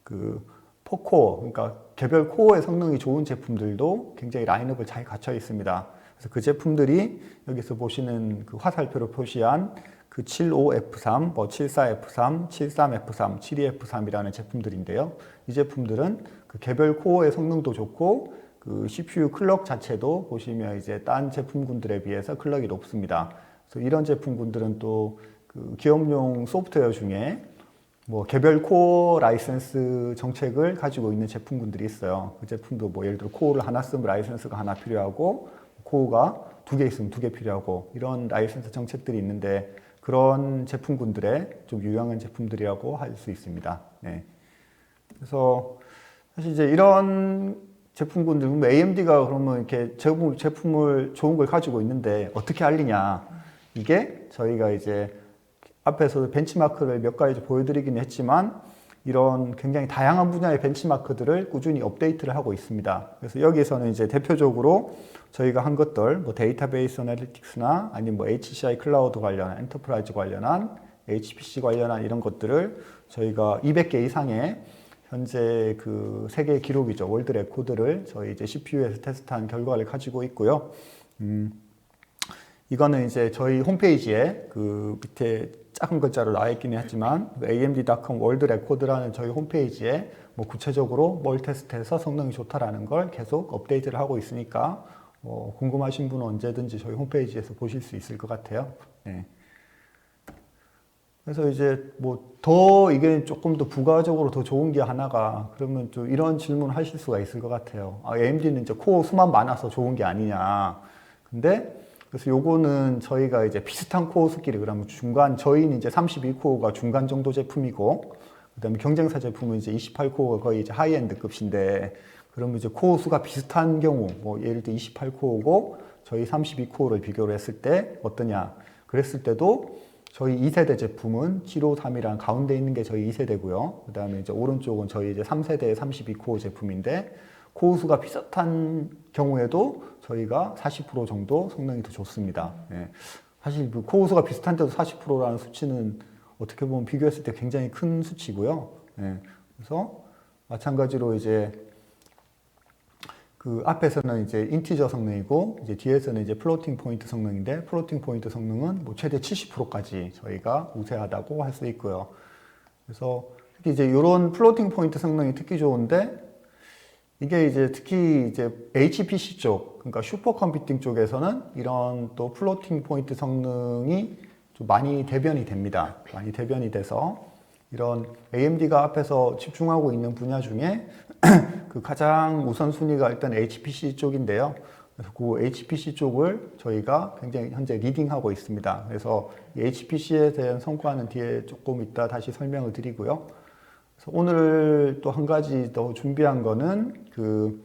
그 포코어 그러니까 개별 코어의 성능이 좋은 제품들도 굉장히 라인업을 잘 갖춰 있습니다. 그래서 그 제품들이 여기서 보시는 그 화살표로 표시한 그 75F3, 뭐 74F3, 73F3, 72F3이라는 제품들인데요. 이 제품들은 그 개별 코어의 성능도 좋고 그 CPU 클럭 자체도 보시면 이제 딴 제품군들에 비해서 클럭이 높습니다. 그래서 이런 제품군들은 또 그 기업용 소프트웨어 중에 뭐 개별 코어 라이센스 정책을 가지고 있는 제품군들이 있어요. 그 제품도 뭐 예를 들어 코어를 하나 쓰면 라이센스가 하나 필요하고 코어가 2개 있으면 2개 필요하고 이런 라이센스 정책들이 있는데 그런 제품군들의 좀 유용한 제품들이라고 할 수 있습니다. 네. 그래서 사실 이제 이런 제품군들, AMD가 그러면 이렇게 제품을 좋은 걸 가지고 있는데 어떻게 알리냐? 이게 저희가 이제 앞에서 벤치마크를 몇 가지 보여드리긴 했지만 이런 굉장히 다양한 분야의 벤치마크들을 꾸준히 업데이트를 하고 있습니다. 그래서 여기에서는 이제 대표적으로 저희가 한 것들, 뭐 데이터베이스 애널리틱스나 아니면 뭐 HCI 클라우드 관련한, 엔터프라이즈 관련한, HPC 관련한 이런 것들을 저희가 200개 이상의 현재 그 세계 기록이죠. 월드 레코드를 저희 이제 CPU에서 테스트한 결과를 가지고 있고요. 이거는 이제 저희 홈페이지에 그 밑에 작은 글자로 나와 있기는 하지만 amd.com 월드 레코드라는 저희 홈페이지에 뭐 구체적으로 뭘 테스트해서 성능이 좋다라는 걸 계속 업데이트를 하고 있으니까 궁금하신 분은 언제든지 저희 홈페이지에서 보실 수 있을 것 같아요. 네. 그래서 이제 뭐 더 이게 조금 더 부가적으로 더 좋은 게 하나가 그러면 또 이런 질문을 하실 수가 있을 것 같아요. AMD는 이제 코어 수만 많아서 좋은 게 아니냐. 근데 그래서 요거는 저희가 이제 비슷한 코어 수끼리 그러면 중간 저희는 이제 32코어가 중간 정도 제품이고 그다음에 경쟁사 제품은 이제 28코어가 거의 이제 하이엔드 급인데 그러면 이제 코어 수가 비슷한 경우 뭐 예를 들어 28코어고 저희 32코어를 비교를 했을 때 어떠냐? 그랬을 때도 저희 2세대 제품은 753이랑 가운데 있는 게 저희 2세대고요. 그다음에 이제 오른쪽은 저희 이제 3세대의 32코어 제품인데 코어 수가 비슷한 경우에도 저희가 40% 정도 성능이 더 좋습니다. 예. 사실 그 코어 수가 비슷한데도 40%라는 수치는 어떻게 보면 비교했을 때 굉장히 큰 수치고요. 예. 그래서 마찬가지로 이제 그 앞에서는 이제 인티저 성능이고 이제 뒤에서는 이제 플로팅 포인트 성능인데 플로팅 포인트 성능은 뭐 최대 70%까지 저희가 우세하다고 할 수 있고요. 그래서 특히 이제 이런 플로팅 포인트 성능이 특히 좋은데 이게 이제 특히 이제 HPC 쪽, 그러니까 슈퍼컴퓨팅 쪽에서는 이런 또 플로팅 포인트 성능이 좀 많이 대변이 됩니다. 많이 대변이 돼서 이런 AMD가 앞에서 집중하고 있는 분야 중에 그 가장 우선순위가 일단 HPC 쪽인데요. 그래서 그 HPC 쪽을 저희가 굉장히 현재 리딩하고 있습니다. 그래서 이 HPC에 대한 성과는 뒤에 조금 이따 다시 설명을 드리고요. 그래서 오늘 또 한 가지 더 준비한 거는 그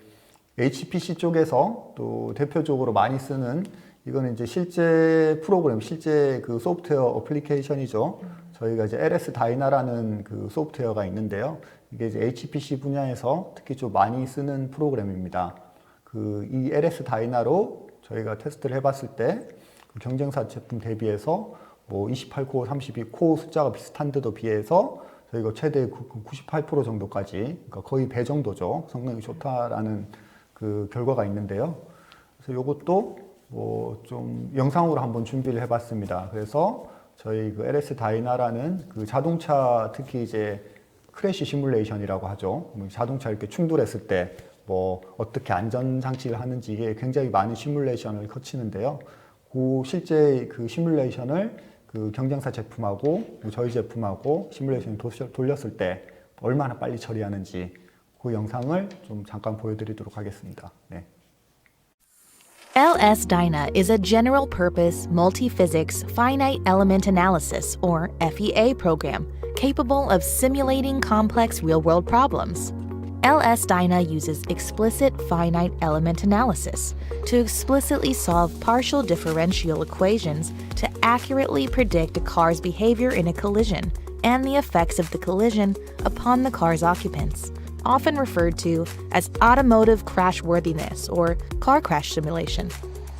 HPC 쪽에서 또 대표적으로 많이 쓰는 이거는 이제 실제 프로그램, 실제 그 소프트웨어 어플리케이션이죠. 저희가 이제 LS 다이나라는 그 소프트웨어가 있는데요. 이게 이제 HPC 분야에서 특히 좀 많이 쓰는 프로그램입니다. 그 이 LS 다이나로 저희가 테스트를 해봤을 때 그 경쟁사 제품 대비해서 뭐 28코어, 32코어 숫자가 비슷한데도 비해서 저희가 최대 98% 정도까지, 그러니까 거의 배 정도죠. 성능이 좋다라는 그 결과가 있는데요. 그래서 이것도 뭐 좀 영상으로 한번 준비를 해봤습니다. 그래서 저희 그 LS 다이나라는 그 자동차 특히 이제 크래시 시뮬레이션이라고 하죠. 자동차 이렇게 충돌했을 때 뭐 어떻게 안전 장치를 하는지 이게 굉장히 많은 시뮬레이션을 거치는데요. 그 실제 그 시뮬레이션을 그 경쟁사 제품하고 저희 제품하고 시뮬레이션 돌렸을 때 얼마나 빨리 처리하는지 그 영상을 좀 잠깐 보여드리도록 하겠습니다. 네. LS-DYNA is a general-purpose multi-physics finite element analysis, or FEA program, capable of simulating complex real-world problems. LS-DYNA uses explicit finite element analysis to explicitly solve partial differential equations to accurately predict a car's behavior in a collision and the effects of the collision upon the car's occupants, often referred to as automotive crashworthiness or car crash simulation.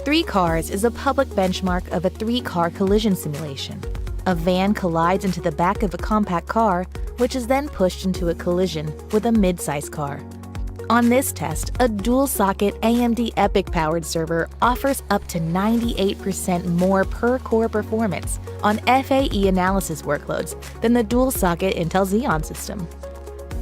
3 cars is a public benchmark of a 3-car collision simulation. A van collides into the back of a compact car, which is then pushed into a collision with a mid-size car. On this test, a dual-socket AMD EPYC-powered server offers up to 98% more per-core performance on FAE analysis workloads than the dual-socket Intel Xeon system.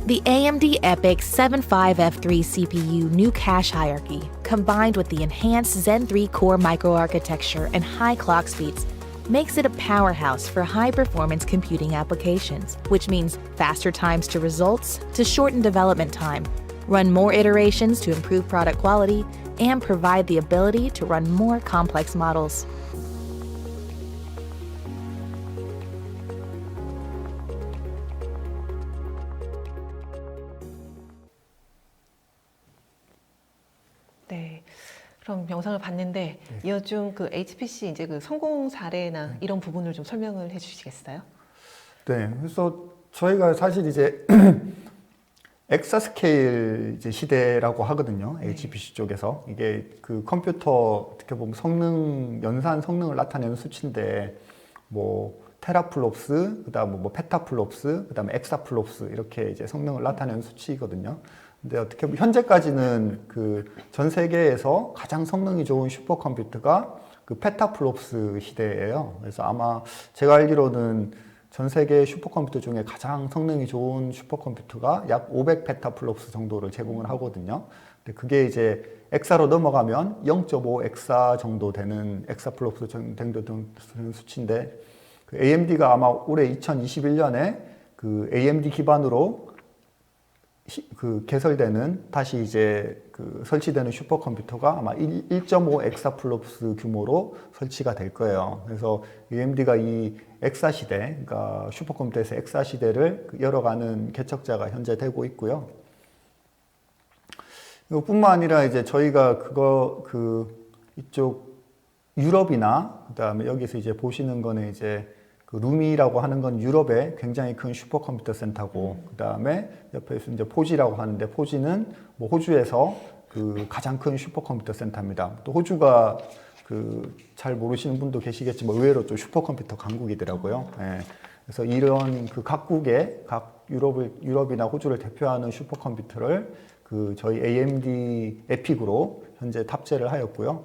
The AMD EPYC 75F3 CPU new cache hierarchy, combined with the enhanced Zen 3 core microarchitecture and high clock speeds, makes it a powerhouse for high-performance computing applications, which means faster times to results to shorten development time, run more iterations to improve product quality, and provide the ability to run more complex models. 네. 그럼 영상을 봤는데 이어 좀 그 HPC 이제 그 성공 사례나 이런 부분을 좀 설명을 해주시겠어요? 네, 그래서 저희가 사실 이제 엑사스케일 이제 시대라고 하거든요. HPC 쪽에서 이게 그 컴퓨터 어떻게 보면 성능 연산 성능을 나타내는 수치인데 뭐 테라플롭스, 그다음 뭐 페타플롭스, 그다음에 엑사플롭스 이렇게 이제 성능을 나타내는 수치거든요. 근데 어떻게 보면 현재까지는 그 전 세계에서 가장 성능이 좋은 슈퍼컴퓨터가 그 페타플롭스 시대예요. 그래서 아마 제가 알기로는 전 세계 슈퍼컴퓨터 중에 가장 성능이 좋은 슈퍼컴퓨터가 약 500페타플롭스 정도를 제공을 하거든요. 근데 그게 이제 엑사로 넘어가면 0.5 엑사 정도 되는 엑사플롭스 정도 되는 수치인데 그 AMD가 아마 올해 2021년에 그 AMD 기반으로 그 개설되는 다시 이제 그 설치되는 슈퍼컴퓨터가 아마 1.5 엑사플롭스 규모로 설치가 될 거예요. 그래서 AMD가 이 엑사 시대, 그러니까 슈퍼컴퓨터에서 엑사 시대를 열어가는 개척자가 현재 되고 있고요. 이것뿐만 아니라 이제 저희가 이쪽 유럽이나 그다음에 여기서 이제 보시는 거는 이제 그 루미라고 하는 건 유럽의 굉장히 큰 슈퍼컴퓨터 센터고 그다음에 옆에서 이제 포지라고 하는데 포지는 뭐 호주에서 그 가장 큰 슈퍼컴퓨터 센터입니다. 또 호주가 그 잘 모르시는 분도 계시겠지만 의외로 좀 슈퍼컴퓨터 강국이더라고요. 예. 그래서 이런 그 각국의 각 유럽이나 호주를 대표하는 슈퍼컴퓨터를 그 저희 AMD 에픽으로 현재 탑재를 하였고요.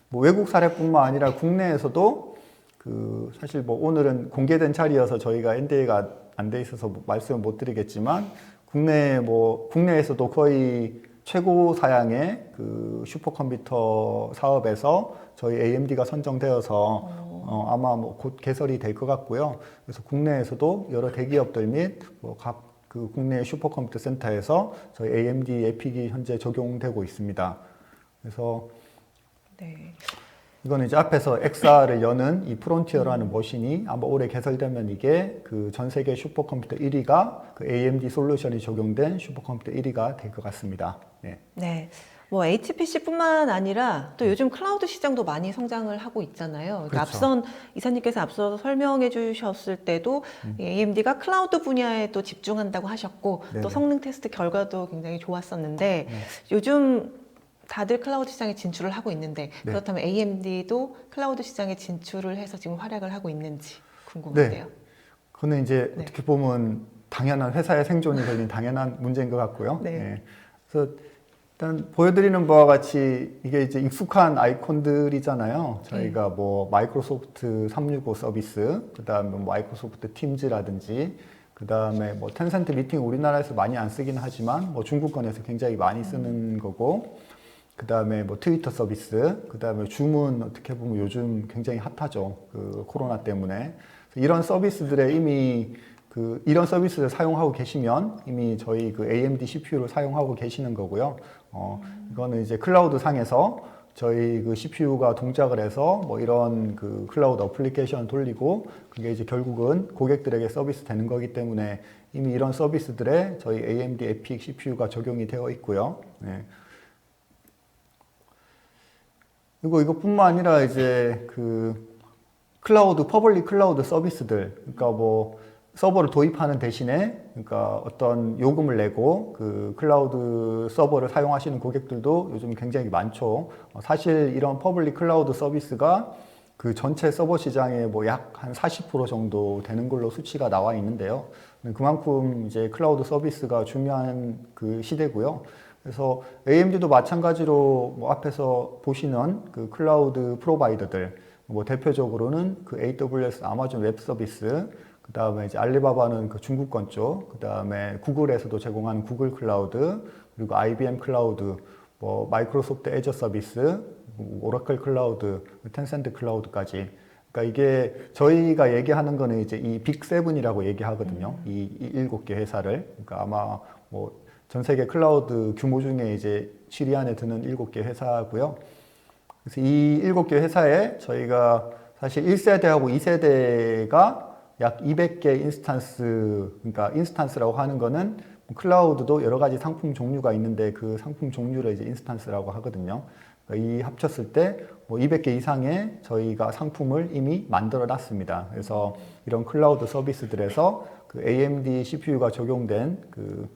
뭐 외국 사례뿐만 아니라 국내에서도 그 사실 뭐 오늘은 공개된 자리여서 저희가 NDA가 안 돼 있어서 말씀을 못 드리겠지만 국내에서도 거의 최고 사양의 그 슈퍼컴퓨터 사업에서 저희 AMD가 선정되어서 아마 뭐 곧 개설이 될 것 같고요. 그래서 국내에서도 여러 대기업들 및 뭐 각 그 국내 슈퍼컴퓨터 센터에서 저희 AMD 에픽이 현재 적용되고 있습니다. 그래서 네. 이거는 이제 앞에서 엑사를 여는 이 프론티어라는 머신이 아마 올해 개설되면 이게 그 전 세계 슈퍼컴퓨터 1위가 그 AMD 솔루션이 적용된 슈퍼컴퓨터 1위가 될 것 같습니다. 네. 네. 뭐 HPC뿐만 아니라 또 요즘 클라우드 시장도 많이 성장을 하고 있잖아요. 그러니까 그렇죠. 이사님께서 앞서 설명해 주셨을 때도 AMD가 클라우드 분야에 또 집중한다고 하셨고 네네. 또 성능 테스트 결과도 굉장히 좋았었는데 요즘 다들 클라우드 시장에 진출을 하고 있는데 그렇다면 AMD도 클라우드 시장에 진출을 해서 지금 활약을 하고 있는지 궁금한데요. 네. 그거는 이제 어떻게 보면 당연한 회사의 생존이 걸린 당연한 문제인 것 같고요. 네. 네. 그래서 일단 보여드리는 바와 같이 이게 이제 익숙한 아이콘들이잖아요. 저희가 뭐 마이크로소프트 365 서비스, 그다음에 뭐 마이크로소프트 팀즈라든지, 그다음에 뭐 텐센트 미팅 우리나라에서 많이 안 쓰긴 하지만 뭐 중국권에서 굉장히 많이 쓰는 거고, 그다음에 뭐 트위터 서비스, 그다음에 줌은 어떻게 보면 요즘 굉장히 핫하죠. 그 코로나 때문에. 이런 서비스들에 이미 이런 서비스를 사용하고 계시면 이미 저희 그 AMD CPU를 사용하고 계시는 거고요. 이거는 이제 클라우드 상에서 저희 그 CPU가 동작을 해서 뭐 이런 그 클라우드 어플리케이션 돌리고 그게 이제 결국은 고객들에게 서비스 되는 거기 때문에 이미 이런 서비스들에 저희 AMD EPYC CPU가 적용이 되어 있고요. 네. 그리고 이것뿐만 아니라 이제 그 클라우드, 퍼블릭 클라우드 서비스들, 그러니까 뭐 서버를 도입하는 대신에 그러니까 어떤 요금을 내고 그 클라우드 서버를 사용하시는 고객들도 요즘 굉장히 많죠. 사실 이런 퍼블릭 클라우드 서비스가 그 전체 서버 시장의 뭐 약 한 40% 정도 되는 걸로 수치가 나와 있는데요. 그만큼 이제 클라우드 서비스가 중요한 그 시대고요. 그래서 AMD도 마찬가지로 뭐 앞에서 보시는 그 클라우드 프로바이더들, 뭐 대표적으로는 그 AWS, 아마존 웹 서비스, 그 다음에 이제 알리바바는 그 중국권 쪽, 그 다음에 구글에서도 제공하는 구글 클라우드, 그리고 IBM 클라우드, 뭐 마이크로소프트 애저 서비스, 오라클 클라우드, 텐센트 클라우드까지. 그러니까 이게 저희가 얘기하는 거는 이제 이 빅7이라고 얘기하거든요. 이 7개 회사를. 그러니까 아마 뭐 전 세계 클라우드 규모 중에 이제 7위 안에 드는 7개 회사고요. 그래서 이 7개 회사에 저희가 사실 1세대하고 2세대가 약 200개 인스탄스, 그러니까 인스탄스라고 하는 거는 클라우드도 여러 가지 상품 종류가 있는데 그 상품 종류를 이제 인스탄스라고 하거든요. 그러니까 이 합쳤을 때 뭐 200개 이상의 저희가 상품을 이미 만들어 놨습니다. 그래서 이런 클라우드 서비스들에서 그 AMD CPU가 적용된 그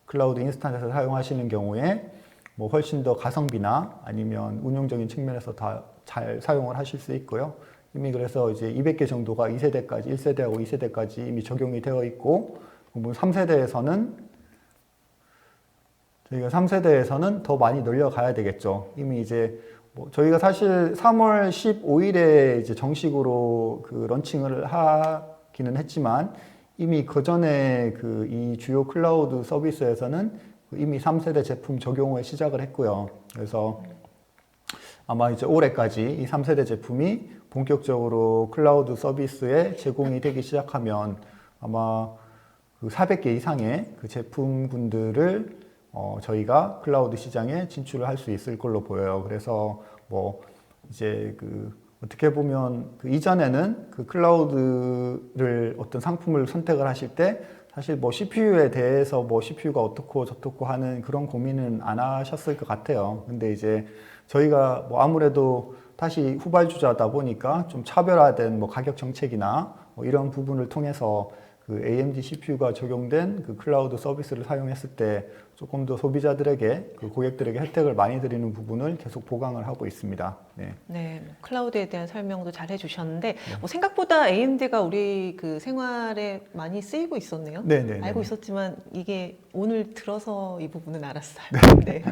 클라우드 인스탄스에서 사용하시는 경우에 뭐 훨씬 더 가성비나 아니면 운용적인 측면에서 다 잘 사용을 하실 수 있고요. 이미 그래서 이제 200개 정도가 2세대까지, 1세대하고 2세대까지 이미 적용이 되어 있고, 뭐 3세대에서는 저희가 3세대에서는 더 많이 늘려가야 되겠죠. 이미 이제 뭐 저희가 사실 3월 15일에 이제 정식으로 그 런칭을 하기는 했지만 이미 그 전에 그 이 주요 클라우드 서비스에서는 이미 3세대 제품 적용을 시작을 했고요. 그래서 아마 이제 올해까지 이 3세대 제품이 본격적으로 클라우드 서비스에 제공이 되기 시작하면 아마 그 400개 이상의 그 제품군들을 저희가 클라우드 시장에 진출을 할 수 있을 걸로 보여요. 그래서 뭐 이제 그 어떻게 보면 그 이전에는 그 클라우드를 어떤 상품을 선택을 하실 때 사실 뭐 CPU에 대해서 뭐 CPU가 어떻고 저떻고 하는 그런 고민은 안 하셨을 것 같아요. 근데 이제 저희가 뭐 아무래도 다시 후발주자다 보니까 좀 차별화된 뭐 가격 정책이나 뭐 이런 부분을 통해서 그 AMD CPU가 적용된 그 클라우드 서비스를 사용했을 때 조금 더 소비자들에게 그 고객들에게 혜택을 많이 드리는 부분을 계속 보강을 하고 있습니다. 네. 네, 뭐 클라우드에 대한 설명도 잘 해주셨는데 뭐 생각보다 AMD가 우리 그 생활에 많이 쓰이고 있었네요. 네. 알고 있었지만 이게 오늘 들어서 이 부분은 알았어요. 네.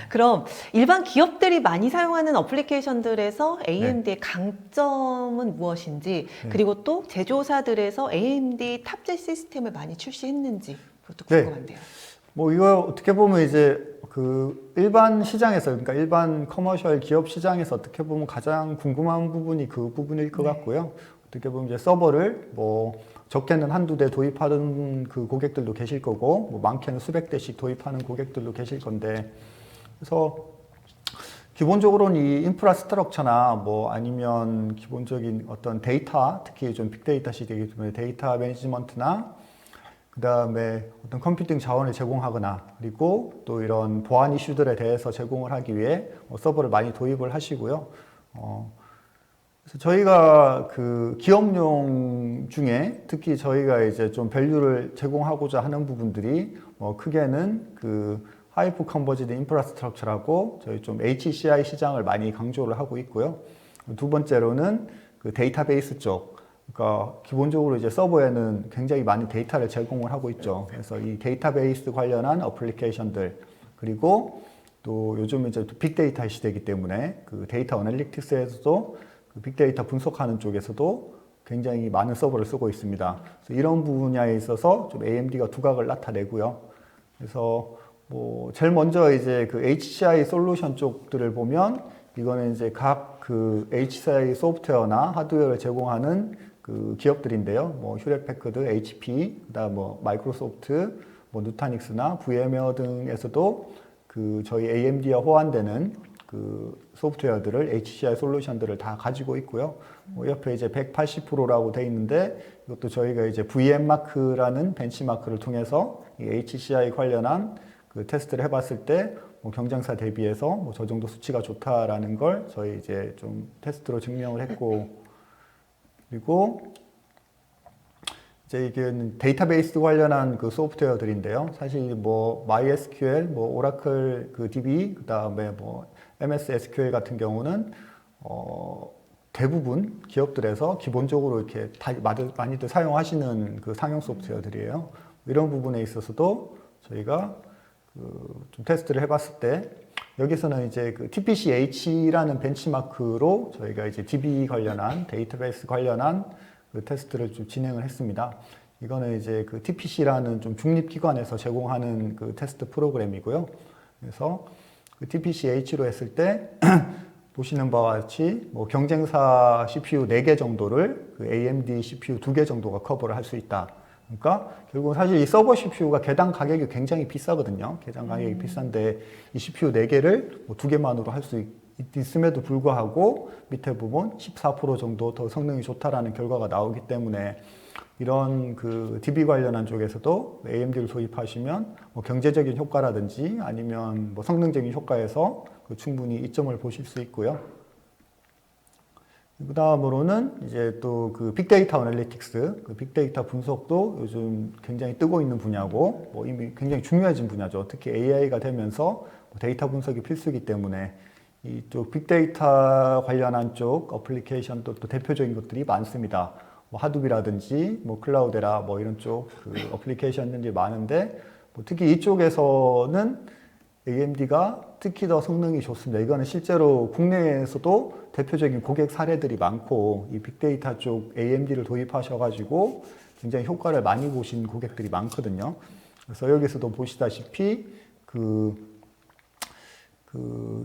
그럼 일반 기업들이 많이 사용하는 어플리케이션들에서 AMD의 강점은 무엇인지, 그리고 또 제조사들에서 AMD 탑재 시스템을 많이 출시했는지 그것도 궁금한데요. 뭐 이거 어떻게 보면 이제 그 일반 시장에서, 그러니까 일반 커머셜 기업 시장에서 어떻게 보면 가장 궁금한 부분이 그 부분일 것 같고요. 어떻게 보면 이제 서버를 뭐 적게는 한두 대 도입하는 그 고객들도 계실 거고, 뭐 많게는 수백 대씩 도입하는 고객들도 계실 건데, 그래서 기본적으로는 이 인프라스트럭처나 뭐 아니면 기본적인 어떤 데이터, 특히 좀 빅데이터 시대이기 때문에 데이터 매니지먼트나 그 다음에 어떤 컴퓨팅 자원을 제공하거나, 그리고 또 이런 보안 이슈들에 대해서 제공을 하기 위해 서버를 많이 도입을 하시고요. 그래서 저희가 그 기업용 중에 특히 저희가 이제 좀 밸류를 제공하고자 하는 부분들이 크게는 그 하이퍼 컨버지드 인프라스트럭처라고 저희 좀 HCI 시장을 많이 강조를 하고 있고요. 두 번째로는 그 데이터베이스 쪽. 그러니까 기본적으로 이제 서버에는 굉장히 많은 데이터를 제공을 하고 있죠. 그래서 이 데이터베이스 관련한 어플리케이션들, 그리고 또 요즘 이제 빅데이터 시대이기 때문에 그 데이터 어널리틱스에서도 그 빅데이터 분석하는 쪽에서도 굉장히 많은 서버를 쓰고 있습니다. 그래서 이런 분야에 있어서 좀 AMD가 두각을 나타내고요. 그래서 뭐 제일 먼저 이제 그 HCI 솔루션 쪽들을 보면 이거는 이제 각 그 HCI 소프트웨어나 하드웨어를 제공하는 그 기업들인데요. 뭐 휴렛패커드, HP, 그다음 뭐 마이크로소프트, 뭐 누타닉스나 VM웨어 등에서도 그 저희 AMD와 호환되는 그 소프트웨어들을 HCI 솔루션들을 다 가지고 있고요. 옆에 이제 180%라고 돼 있는데 이것도 저희가 이제 VM마크라는 벤치마크를 통해서 이 HCI 관련한 그 테스트를 해봤을 때 경쟁사 대비해서 저 정도 수치가 좋다라는 걸 저희 이제 좀 테스트로 증명을 했고, 그리고 이제 이게 데이터베이스 관련한 그 소프트웨어들인데요. 사실 뭐 MySQL, 뭐 오라클 그 DB, 그다음에 뭐 MS SQL 같은 경우는 대부분 기업들에서 기본적으로 이렇게 다 많이들 사용하시는 그 상용 소프트웨어들이에요. 이런 부분에 있어서도 저희가 좀 테스트를 해봤을 때 여기서는 이제 그 TPC-H라는 벤치마크로 저희가 이제 DB 관련한 데이터베이스 관련한 그 테스트를 좀 진행을 했습니다. 이거는 이제 그 TPC라는 좀 중립기관에서 제공하는 그 테스트 프로그램이고요. 그래서 그 TPC-H로 했을 때 보시는 바와 같이 뭐 경쟁사 CPU 4개 정도를 그 AMD CPU 2개 정도가 커버를 할 수 있다. 그러니까 결국 사실 이 서버 CPU가 개당 가격이 굉장히 비싸거든요. 개당 가격이 비싼데 이 CPU 4개를 뭐 2개만으로 할 수 있음에도 불구하고 밑에 부분 14% 정도 더 성능이 좋다라는 결과가 나오기 때문에 이런 그 DB 관련한 쪽에서도 AMD를 도입하시면 뭐 경제적인 효과라든지 아니면 뭐 성능적인 효과에서 그 충분히 이점을 보실 수 있고요. 그 다음으로는 이제 또 그 빅데이터 어널리틱스, 그 빅데이터 분석도 요즘 굉장히 뜨고 있는 분야고 뭐 이미 굉장히 중요해진 분야죠. 특히 AI가 되면서 데이터 분석이 필수이기 때문에 이쪽 빅데이터 관련한 쪽 어플리케이션도 또 대표적인 것들이 많습니다. 뭐 하둡이라든지 뭐 클라우데라 뭐 이런 쪽 그 어플리케이션들이 많은데 뭐 특히 이쪽에서는 AMD가 특히 더 성능이 좋습니다. 이거는 실제로 국내에서도 대표적인 고객 사례들이 많고 이 빅데이터 쪽 AMD를 도입하셔가지고 굉장히 효과를 많이 보신 고객들이 많거든요. 그래서 여기서도 보시다시피 그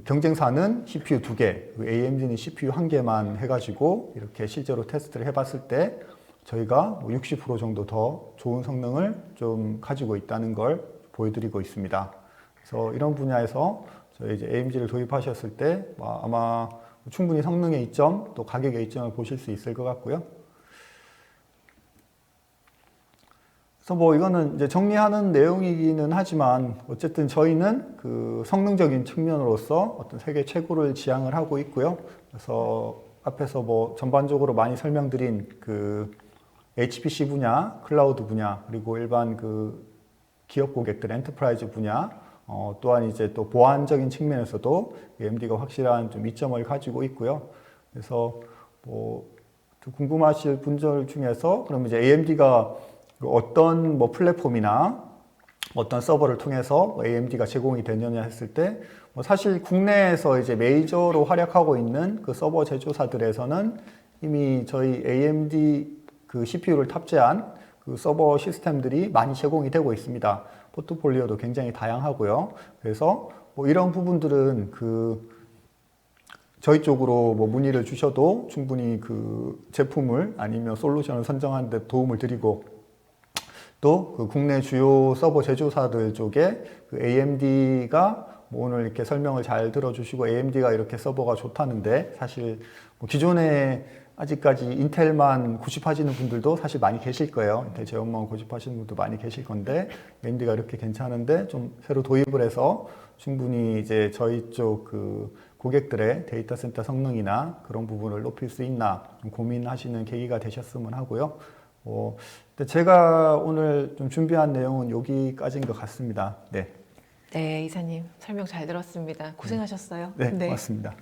경쟁사는 CPU 2개, AMD는 CPU 1개만 해가지고 이렇게 실제로 테스트를 해봤을 때 저희가 60% 정도 더 좋은 성능을 좀 가지고 있다는 걸 보여드리고 있습니다. 그래서 이런 분야에서 저희 이제 AMD를 도입하셨을 때 아마 충분히 성능의 이점, 또 가격의 이점을 보실 수 있을 것 같고요. 그래서 뭐 이거는 이제 정리하는 내용이기는 하지만 어쨌든 저희는 그 성능적인 측면으로서 어떤 세계 최고를 지향을 하고 있고요. 그래서 앞에서 뭐 전반적으로 많이 설명드린 그 HPC 분야, 클라우드 분야, 그리고 일반 그 기업 고객들, 엔터프라이즈 분야, 또한 이제 또 보안적인 측면에서도 AMD가 확실한 좀 이점을 가지고 있고요. 그래서 뭐 궁금하실 분들 중에서 그럼 이제 AMD가 어떤 뭐 플랫폼이나 어떤 서버를 통해서 AMD가 제공이 되느냐 했을 때 뭐 사실 국내에서 이제 메이저로 활약하고 있는 그 서버 제조사들에서는 이미 저희 AMD 그 CPU를 탑재한 그 서버 시스템들이 많이 제공이 되고 있습니다. 포트폴리오도 굉장히 다양하고요. 그래서 뭐 이런 부분들은 그 저희 쪽으로 뭐 문의를 주셔도 충분히 그 제품을 아니면 솔루션을 선정하는 데 도움을 드리고 또 그 국내 주요 서버 제조사들 쪽에 그 AMD가 뭐 오늘 이렇게 설명을 잘 들어주시고 AMD가 이렇게 서버가 좋다는데 사실 뭐 기존에 아직까지 인텔만 고집하시는 분들도 사실 많이 계실 거예요. 인텔 제형만 고집하시는 분도 많이 계실 건데 AMD가 이렇게 괜찮은데 좀 새로 도입을 해서 충분히 이제 저희 쪽 그 고객들의 데이터 센터 성능이나 그런 부분을 높일 수 있나 좀 고민하시는 계기가 되셨으면 하고요. 근데 제가 오늘 좀 준비한 내용은 여기까지인 것 같습니다. 네. 네, 이사님 설명 잘 들었습니다. 고생하셨어요. 네, 고맙습니다.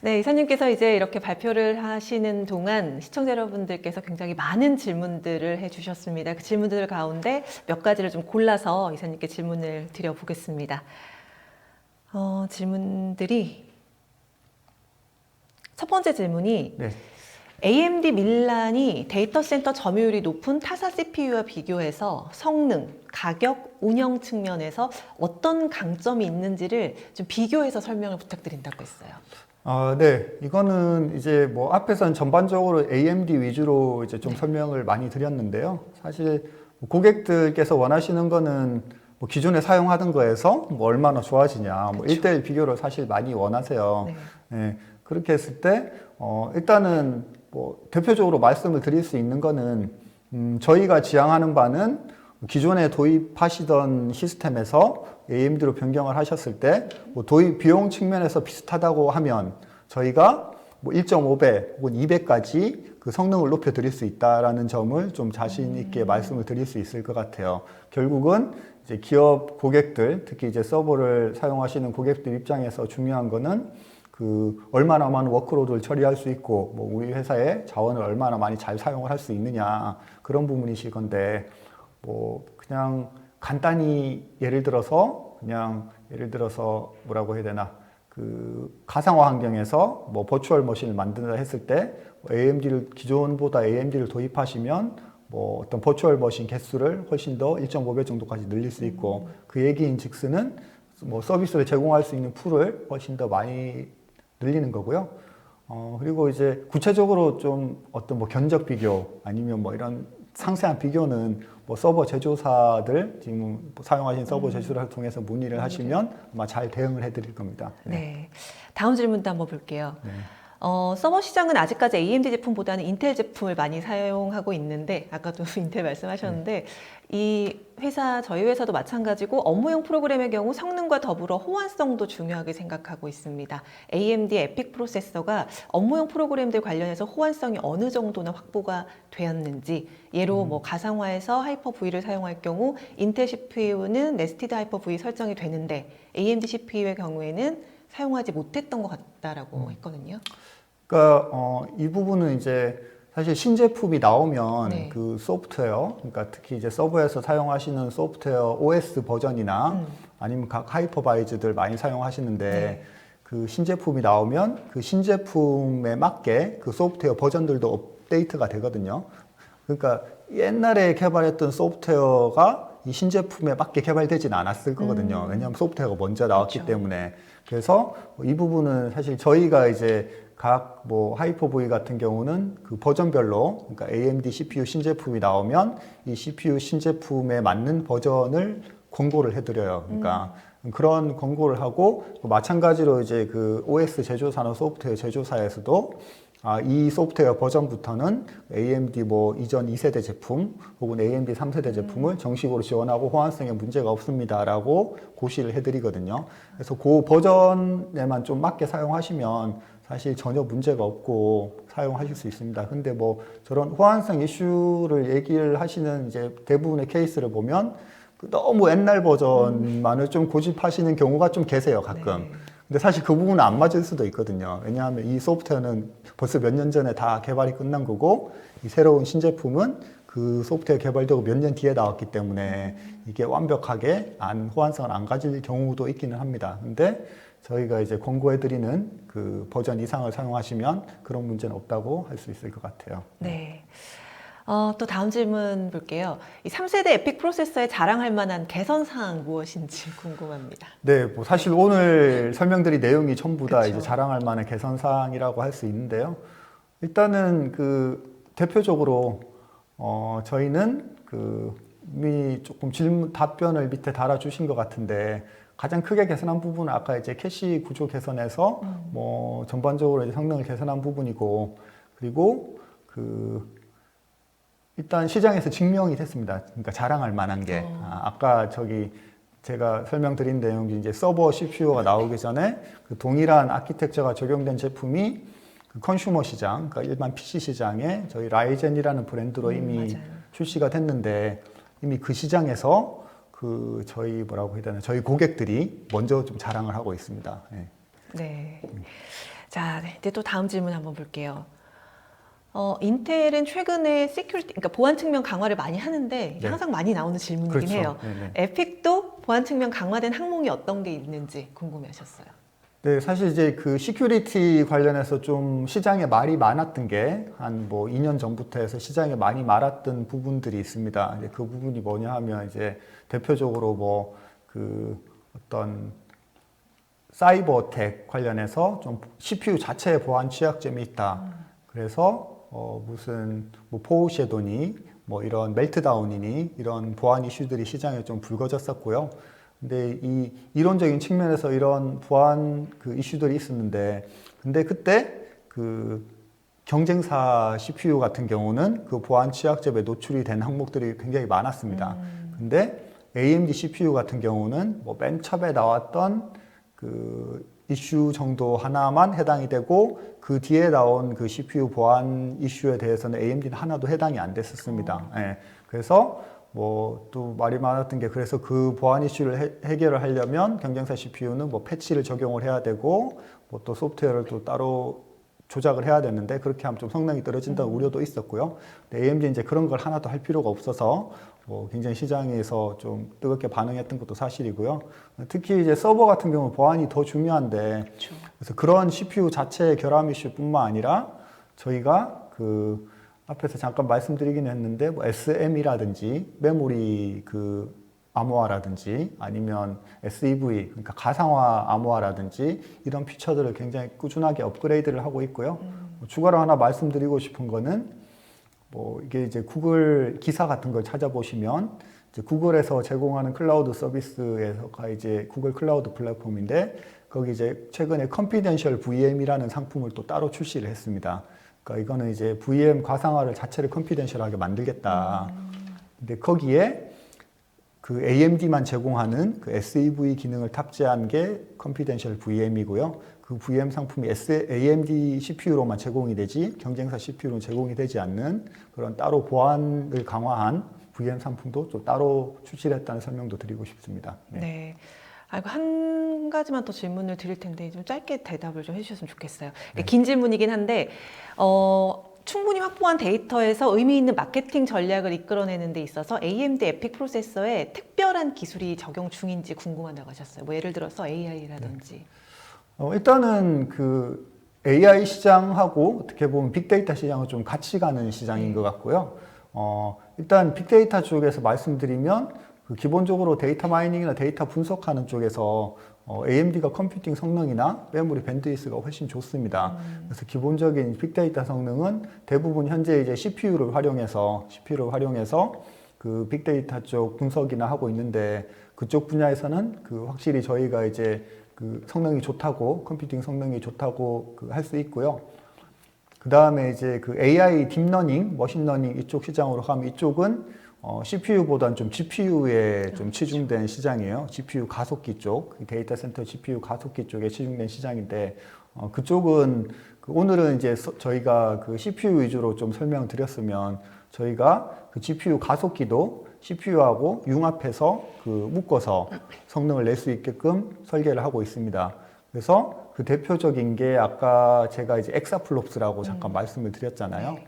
네, 이사님께서 이제 이렇게 발표를 하시는 동안 시청자 여러분들께서 굉장히 많은 질문들을 해주셨습니다. 그 질문들 가운데 몇 가지를 좀 골라서 이사님께 질문을 드려보겠습니다. 질문들이 첫 번째 질문이 네. AMD 밀란이 데이터 센터 점유율이 높은 타사 CPU와 비교해서 성능, 가격, 운영 측면에서 어떤 강점이 있는지를 좀 비교해서 설명을 부탁드린다고 했어요. 네. 이거는 이제 뭐 앞에서는 전반적으로 AMD 위주로 이제 좀 설명을 많이 드렸는데요. 사실 고객들께서 원하시는 거는 뭐 기존에 사용하던 거에서 뭐 얼마나 좋아지냐, 뭐 1대1 비교를 사실 많이 원하세요. 네. 예, 그렇게 했을 때 일단은 뭐 대표적으로 말씀을 드릴 수 있는 거는 저희가 지향하는 바는 기존에 도입하시던 시스템에서 AMD로 변경을 하셨을 때 뭐 도입 비용 측면에서 비슷하다고 하면 저희가 뭐 1.5배 혹은 2배까지 그 성능을 높여 드릴 수 있다라는 점을 좀 자신 있게 말씀을 드릴 수 있을 것 같아요. 결국은 이제 기업 고객들, 특히 이제 서버를 사용하시는 고객들 입장에서 중요한 거는 그 얼마나 많은 워크로드를 처리할 수 있고 뭐 우리 회사의 자원을 얼마나 많이 잘 사용을 할 수 있느냐, 그런 부분이실 건데, 뭐 그냥 간단히 예를 들어서 뭐라고 해야 되나, 그 가상화 환경에서 뭐 버추얼 머신을 만든다 했을 때 기존보다 AMD를 도입하시면 뭐 어떤 버추얼 머신 개수를 훨씬 더 1.5배 정도까지 늘릴 수 있고, 그 얘기인 즉슨은 뭐 서비스를 제공할 수 있는 풀을 훨씬 더 많이 늘리는 거고요. 그리고 이제 구체적으로 좀 어떤 뭐 견적 비교 아니면 뭐 이런 상세한 비교는 뭐 서버 제조사들, 지금 사용하신 서버 제조사를 통해서 문의를 하시면 아마 잘 대응을 해드릴 겁니다. 네. 다음 질문도 한번 볼게요. 서버 시장은 아직까지 AMD 제품보다는 인텔 제품을 많이 사용하고 있는데, 아까도 인텔 말씀하셨는데, 저희 회사도 마찬가지고 업무용 프로그램의 경우 성능과 더불어 호환성도 중요하게 생각하고 있습니다. AMD 에픽 프로세서가 업무용 프로그램들 관련해서 호환성이 어느 정도나 확보가 되었는지, 예로 뭐 가상화에서 하이퍼V를 사용할 경우 인텔 CPU는 네스티드 하이퍼V 설정이 되는데 AMD CPU의 경우에는 사용하지 못했던 것 같다라고 했거든요. 그러니까 이 부분은 이제 사실 신제품이 나오면 네. 그 소프트웨어, 그러니까 특히 이제 서버에서 사용하시는 소프트웨어 OS 버전이나 아니면 각 하이퍼바이즈들 많이 사용하시는데, 네. 그 신제품이 나오면 그 신제품에 맞게 그 소프트웨어 버전들도 업데이트가 되거든요. 그러니까 옛날에 개발했던 소프트웨어가 이 신제품에 맞게 개발되진 않았을 거거든요. 왜냐하면 소프트웨어가 먼저 나왔기 그렇죠. 때문에. 그래서 이 부분은 사실 저희가 이제 각 뭐 하이퍼V 같은 경우는 그 버전별로, 그러니까 AMD CPU 신제품이 나오면 이 CPU 신제품에 맞는 버전을 권고를 해드려요. 그러니까 그런 권고를 하고, 마찬가지로 이제 그 OS 제조사나 소프트웨어 제조사에서도 이 소프트웨어 버전부터는 AMD 뭐 이전 2세대 제품 혹은 AMD 3세대 제품을 정식으로 지원하고 호환성에 문제가 없습니다라고 고시를 해드리거든요. 그래서 그 버전에만 좀 맞게 사용하시면 사실 전혀 문제가 없고 사용하실 수 있습니다. 근데 뭐 저런 호환성 이슈를 얘기를 하시는 이제 대부분의 케이스를 보면 너무 옛날 버전만을 좀 고집하시는 경우가 좀 계세요, 가끔. 네. 근데 사실 그 부분은 안 맞을 수도 있거든요. 왜냐하면 이 소프트웨어는 벌써 몇 년 전에 다 개발이 끝난 거고, 이 새로운 신제품은 그 소프트웨어 개발되고 몇 년 뒤에 나왔기 때문에 이게 완벽하게 호환성을 안 가질 경우도 있기는 합니다. 근데 저희가 이제 권고해드리는 그 버전 이상을 사용하시면 그런 문제는 없다고 할 수 있을 것 같아요. 네. 또 다음 질문 볼게요. 이 3세대 에픽 프로세서에 자랑할 만한 개선 사항 무엇인지 궁금합니다. 네, 뭐 사실 오늘 설명드린 내용이 전부 다 그쵸. 이제 자랑할 만한 개선 사항이라고 할 수 있는데요. 일단은 그 대표적으로 저희는 이미 조금 답변을 밑에 달아주신 것 같은데, 가장 크게 개선한 부분은 아까 이제 캐시 구조 개선에서 뭐 전반적으로 이제 성능을 개선한 부분이고, 그리고 일단 시장에서 증명이 됐습니다. 그러니까 자랑할 만한 게 아까 제가 설명드린 내용이 이제 서버 CPU가 나오기 전에 그 동일한 아키텍처가 적용된 제품이 그 컨슈머 시장, 그러니까 일반 PC 시장에 저희 라이젠이라는 브랜드로 이미 맞아요. 출시가 됐는데, 이미 그 시장에서 저희 고객들이 먼저 좀 자랑을 하고 있습니다. 네. 네. 자, 이제 또 다음 질문 한번 볼게요. 인텔은 최근에 그러니까 보안 측면 강화를 많이 하는데 이게 네. 항상 많이 나오는 질문이긴 그렇죠. 해요. 네네. 에픽도 보안 측면 강화된 항목이 어떤 게 있는지 궁금해하셨어요. 네, 사실 이제 그 시큐리티 관련해서 좀 시장에 말이 많았던 게 한 뭐 2년 전부터 해서 시장에 많이 말았던 부분들이 있습니다. 이제 그 부분이 뭐냐 하면 이제 대표적으로 뭐 어떤 사이버 어택 관련해서 좀 CPU 자체에 보안 취약점이 있다. 그래서 무슨 뭐 포우섀도니 뭐 이런 멜트다운이니 이런 보안 이슈들이 시장에 좀 불거졌었고요. 근데 이 이론적인 측면에서 이런 보안 그 이슈들이 있었는데, 근데 그때 그 경쟁사 CPU 같은 경우는 그 보안 취약점에 노출이 된 항목들이 굉장히 많았습니다. 근데 AMD CPU 같은 경우는 뭐 맨 처음에 나왔던 그 이슈 정도 하나만 해당이 되고, 그 뒤에 나온 그 CPU 보안 이슈에 대해서는 AMD는 하나도 해당이 안 됐었습니다. 예. 그래서 뭐 또 말이 많았던 게, 그래서 그 보안 이슈를 해결을 하려면 경쟁사 CPU는 뭐 패치를 적용을 해야 되고 뭐 또 소프트웨어를 또 따로 조작을 해야 되는데, 그렇게 하면 좀 성능이 떨어진다는 우려도 있었고요. 근데 AMD 이제 그런 걸 하나도 할 필요가 없어서 뭐 굉장히 시장에서 좀 뜨겁게 반응했던 것도 사실이고요. 특히 이제 서버 같은 경우 보안이 더 중요한데, 그렇죠. 그래서 그런 CPU 자체의 결함 이슈뿐만 아니라 저희가 그 앞에서 잠깐 말씀드리긴 했는데, 뭐 SM이라든지 메모리 그 암호화라든지 아니면 SEV, 그러니까 가상화 암호화라든지 이런 피처들을 굉장히 꾸준하게 업그레이드를 하고 있고요. 추가로 하나 말씀드리고 싶은 거는, 뭐 이게 이제 구글 기사 같은 걸 찾아보시면 이제 구글에서 제공하는 클라우드 서비스에서가 이제 구글 클라우드 플랫폼인데, 거기 이제 최근에 컨피덴셜 VM이라는 상품을 또 따로 출시를 했습니다. 그러니까 이거는 이제 VM 가상화를 자체를 컨피덴셜하게 만들겠다. 근데 거기에 그 AMD만 제공하는 그 SEV 기능을 탑재한 게 컨피덴셜 VM이고요. 그 VM 상품이 AMD CPU로만 제공이 되지 경쟁사 CPU로는 제공이 되지 않는 그런 따로 보안을 강화한 VM 상품도 또 따로 출시를 했다는 설명도 드리고 싶습니다. 네. 네. 아이고, 한 가지만 더 질문을 드릴 텐데 좀 짧게 대답을 좀 해주셨으면 좋겠어요. 네. 긴 질문이긴 한데 충분히 확보한 데이터에서 의미 있는 마케팅 전략을 이끌어내는 데 있어서 AMD 에픽 프로세서에 특별한 기술이 적용 중인지 궁금하다고 하셨어요. 뭐 예를 들어서 AI라든지. 일단은 그 AI 시장하고 어떻게 보면 빅데이터 시장은 좀 같이 가는 시장인 것 같고요. 일단 빅데이터 쪽에서 말씀드리면, 그 기본적으로 데이터 마이닝이나 데이터 분석하는 쪽에서 AMD가 컴퓨팅 성능이나 메모리 밴드위스가 훨씬 좋습니다. 그래서 기본적인 빅데이터 성능은 대부분 현재 이제 CPU를 활용해서 그 빅데이터 쪽 분석이나 하고 있는데, 그쪽 분야에서는 그 확실히 저희가 이제 그 성능이 좋다고, 컴퓨팅 성능이 좋다고 그 할 수 있고요. 그 다음에 이제 그 AI 딥러닝, 머신러닝 이쪽 시장으로 가면, 이쪽은 CPU보다는 좀 GPU에 좀 치중된 시장이에요. GPU 가속기 쪽, 데이터 센터 GPU 가속기 쪽에 치중된 시장인데, 그쪽은 오늘은 이제 저희가 그 CPU 위주로 좀 설명드렸으면, 저희가 그 GPU 가속기도 CPU하고 융합해서 그 묶어서 성능을 낼 수 있게끔 설계를 하고 있습니다. 그래서 그 대표적인 게 아까 제가 이제 엑사플롭스라고 잠깐 말씀을 드렸잖아요.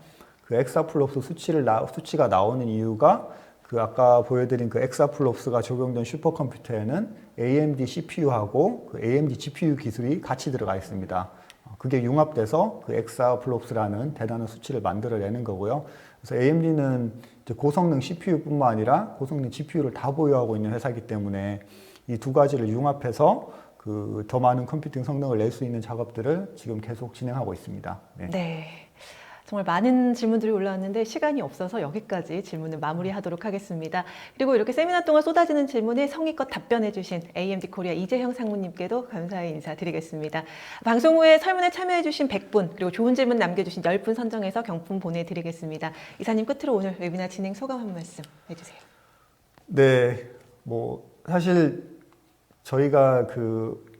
그 엑사플롭스 수치가 나오는 이유가, 그 아까 보여드린 그 엑사플롭스가 적용된 슈퍼컴퓨터에는 AMD CPU하고 그 AMD GPU 기술이 같이 들어가 있습니다. 그게 융합돼서 그 엑사플롭스라는 대단한 수치를 만들어내는 거고요. 그래서 AMD는 이제 고성능 CPU뿐만 아니라 고성능 GPU를 다 보유하고 있는 회사이기 때문에 이 두 가지를 융합해서 그 더 많은 컴퓨팅 성능을 낼 수 있는 작업들을 지금 계속 진행하고 있습니다. 네. 네. 정말 많은 질문들이 올라왔는데 시간이 없어서 여기까지 질문을 마무리하도록 하겠습니다. 그리고 이렇게 세미나 동안 쏟아지는 질문에 성의껏 답변해 주신 AMD 코리아 이재형 상무님께도 감사의 인사드리겠습니다. 방송 후에 설문에 참여해 주신 100분, 그리고 좋은 질문 남겨주신 10분 선정해서 경품 보내드리겠습니다. 이사님, 끝으로 오늘 웨비나 진행 소감 한 말씀 해주세요. 네, 뭐 사실 저희가 그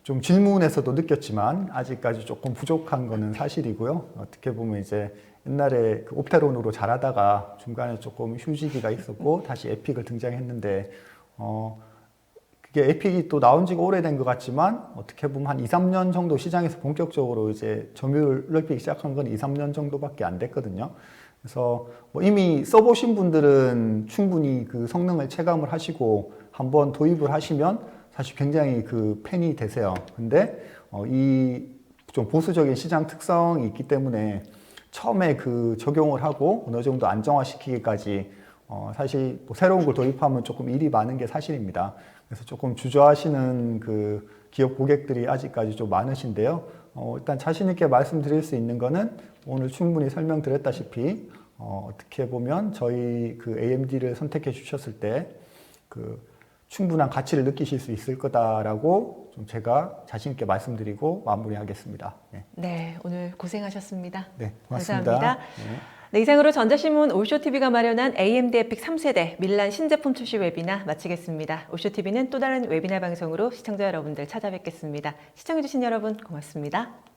좀 질문에서도 느꼈지만 아직까지 조금 부족한 거는 사실이고요. 어떻게 보면 이제 옛날에 그 옵테론으로 잘하다가 중간에 조금 휴지기가 있었고 다시 에픽을 등장했는데, 그게 에픽이 또 나온 지가 오래된 것 같지만 어떻게 보면 한 2, 3년 정도 시장에서 본격적으로 이제 점유율 넓히기 시작한 건 2, 3년 정도밖에 안 됐거든요. 그래서 뭐 이미 써보신 분들은 충분히 그 성능을 체감을 하시고 한번 도입을 하시면 사실 굉장히 그 팬이 되세요. 근데 이 좀 보수적인 시장 특성이 있기 때문에 처음에 그 적용을 하고 어느 정도 안정화시키기까지 사실 뭐 새로운 걸 도입하면 조금 일이 많은 게 사실입니다. 그래서 조금 주저하시는 그 기업 고객들이 아직까지 좀 많으신데요. 일단 자신 있게 말씀드릴 수 있는 거는 오늘 충분히 설명드렸다시피 어떻게 보면 저희 그 AMD를 선택해 주셨을 때 그 충분한 가치를 느끼실 수 있을 거다라고 좀 제가 자신 있게 말씀드리고 마무리하겠습니다. 네, 네, 오늘 고생하셨습니다. 네 고맙습니다. 감사합니다. 네. 네, 이상으로 전자신문 오쇼TV가 마련한 AMD 에픽 3세대 밀란 신제품 출시 웨비나 마치겠습니다. 오쇼TV는 또 다른 웨비나 방송으로 시청자 여러분들 찾아뵙겠습니다. 시청해주신 여러분 고맙습니다.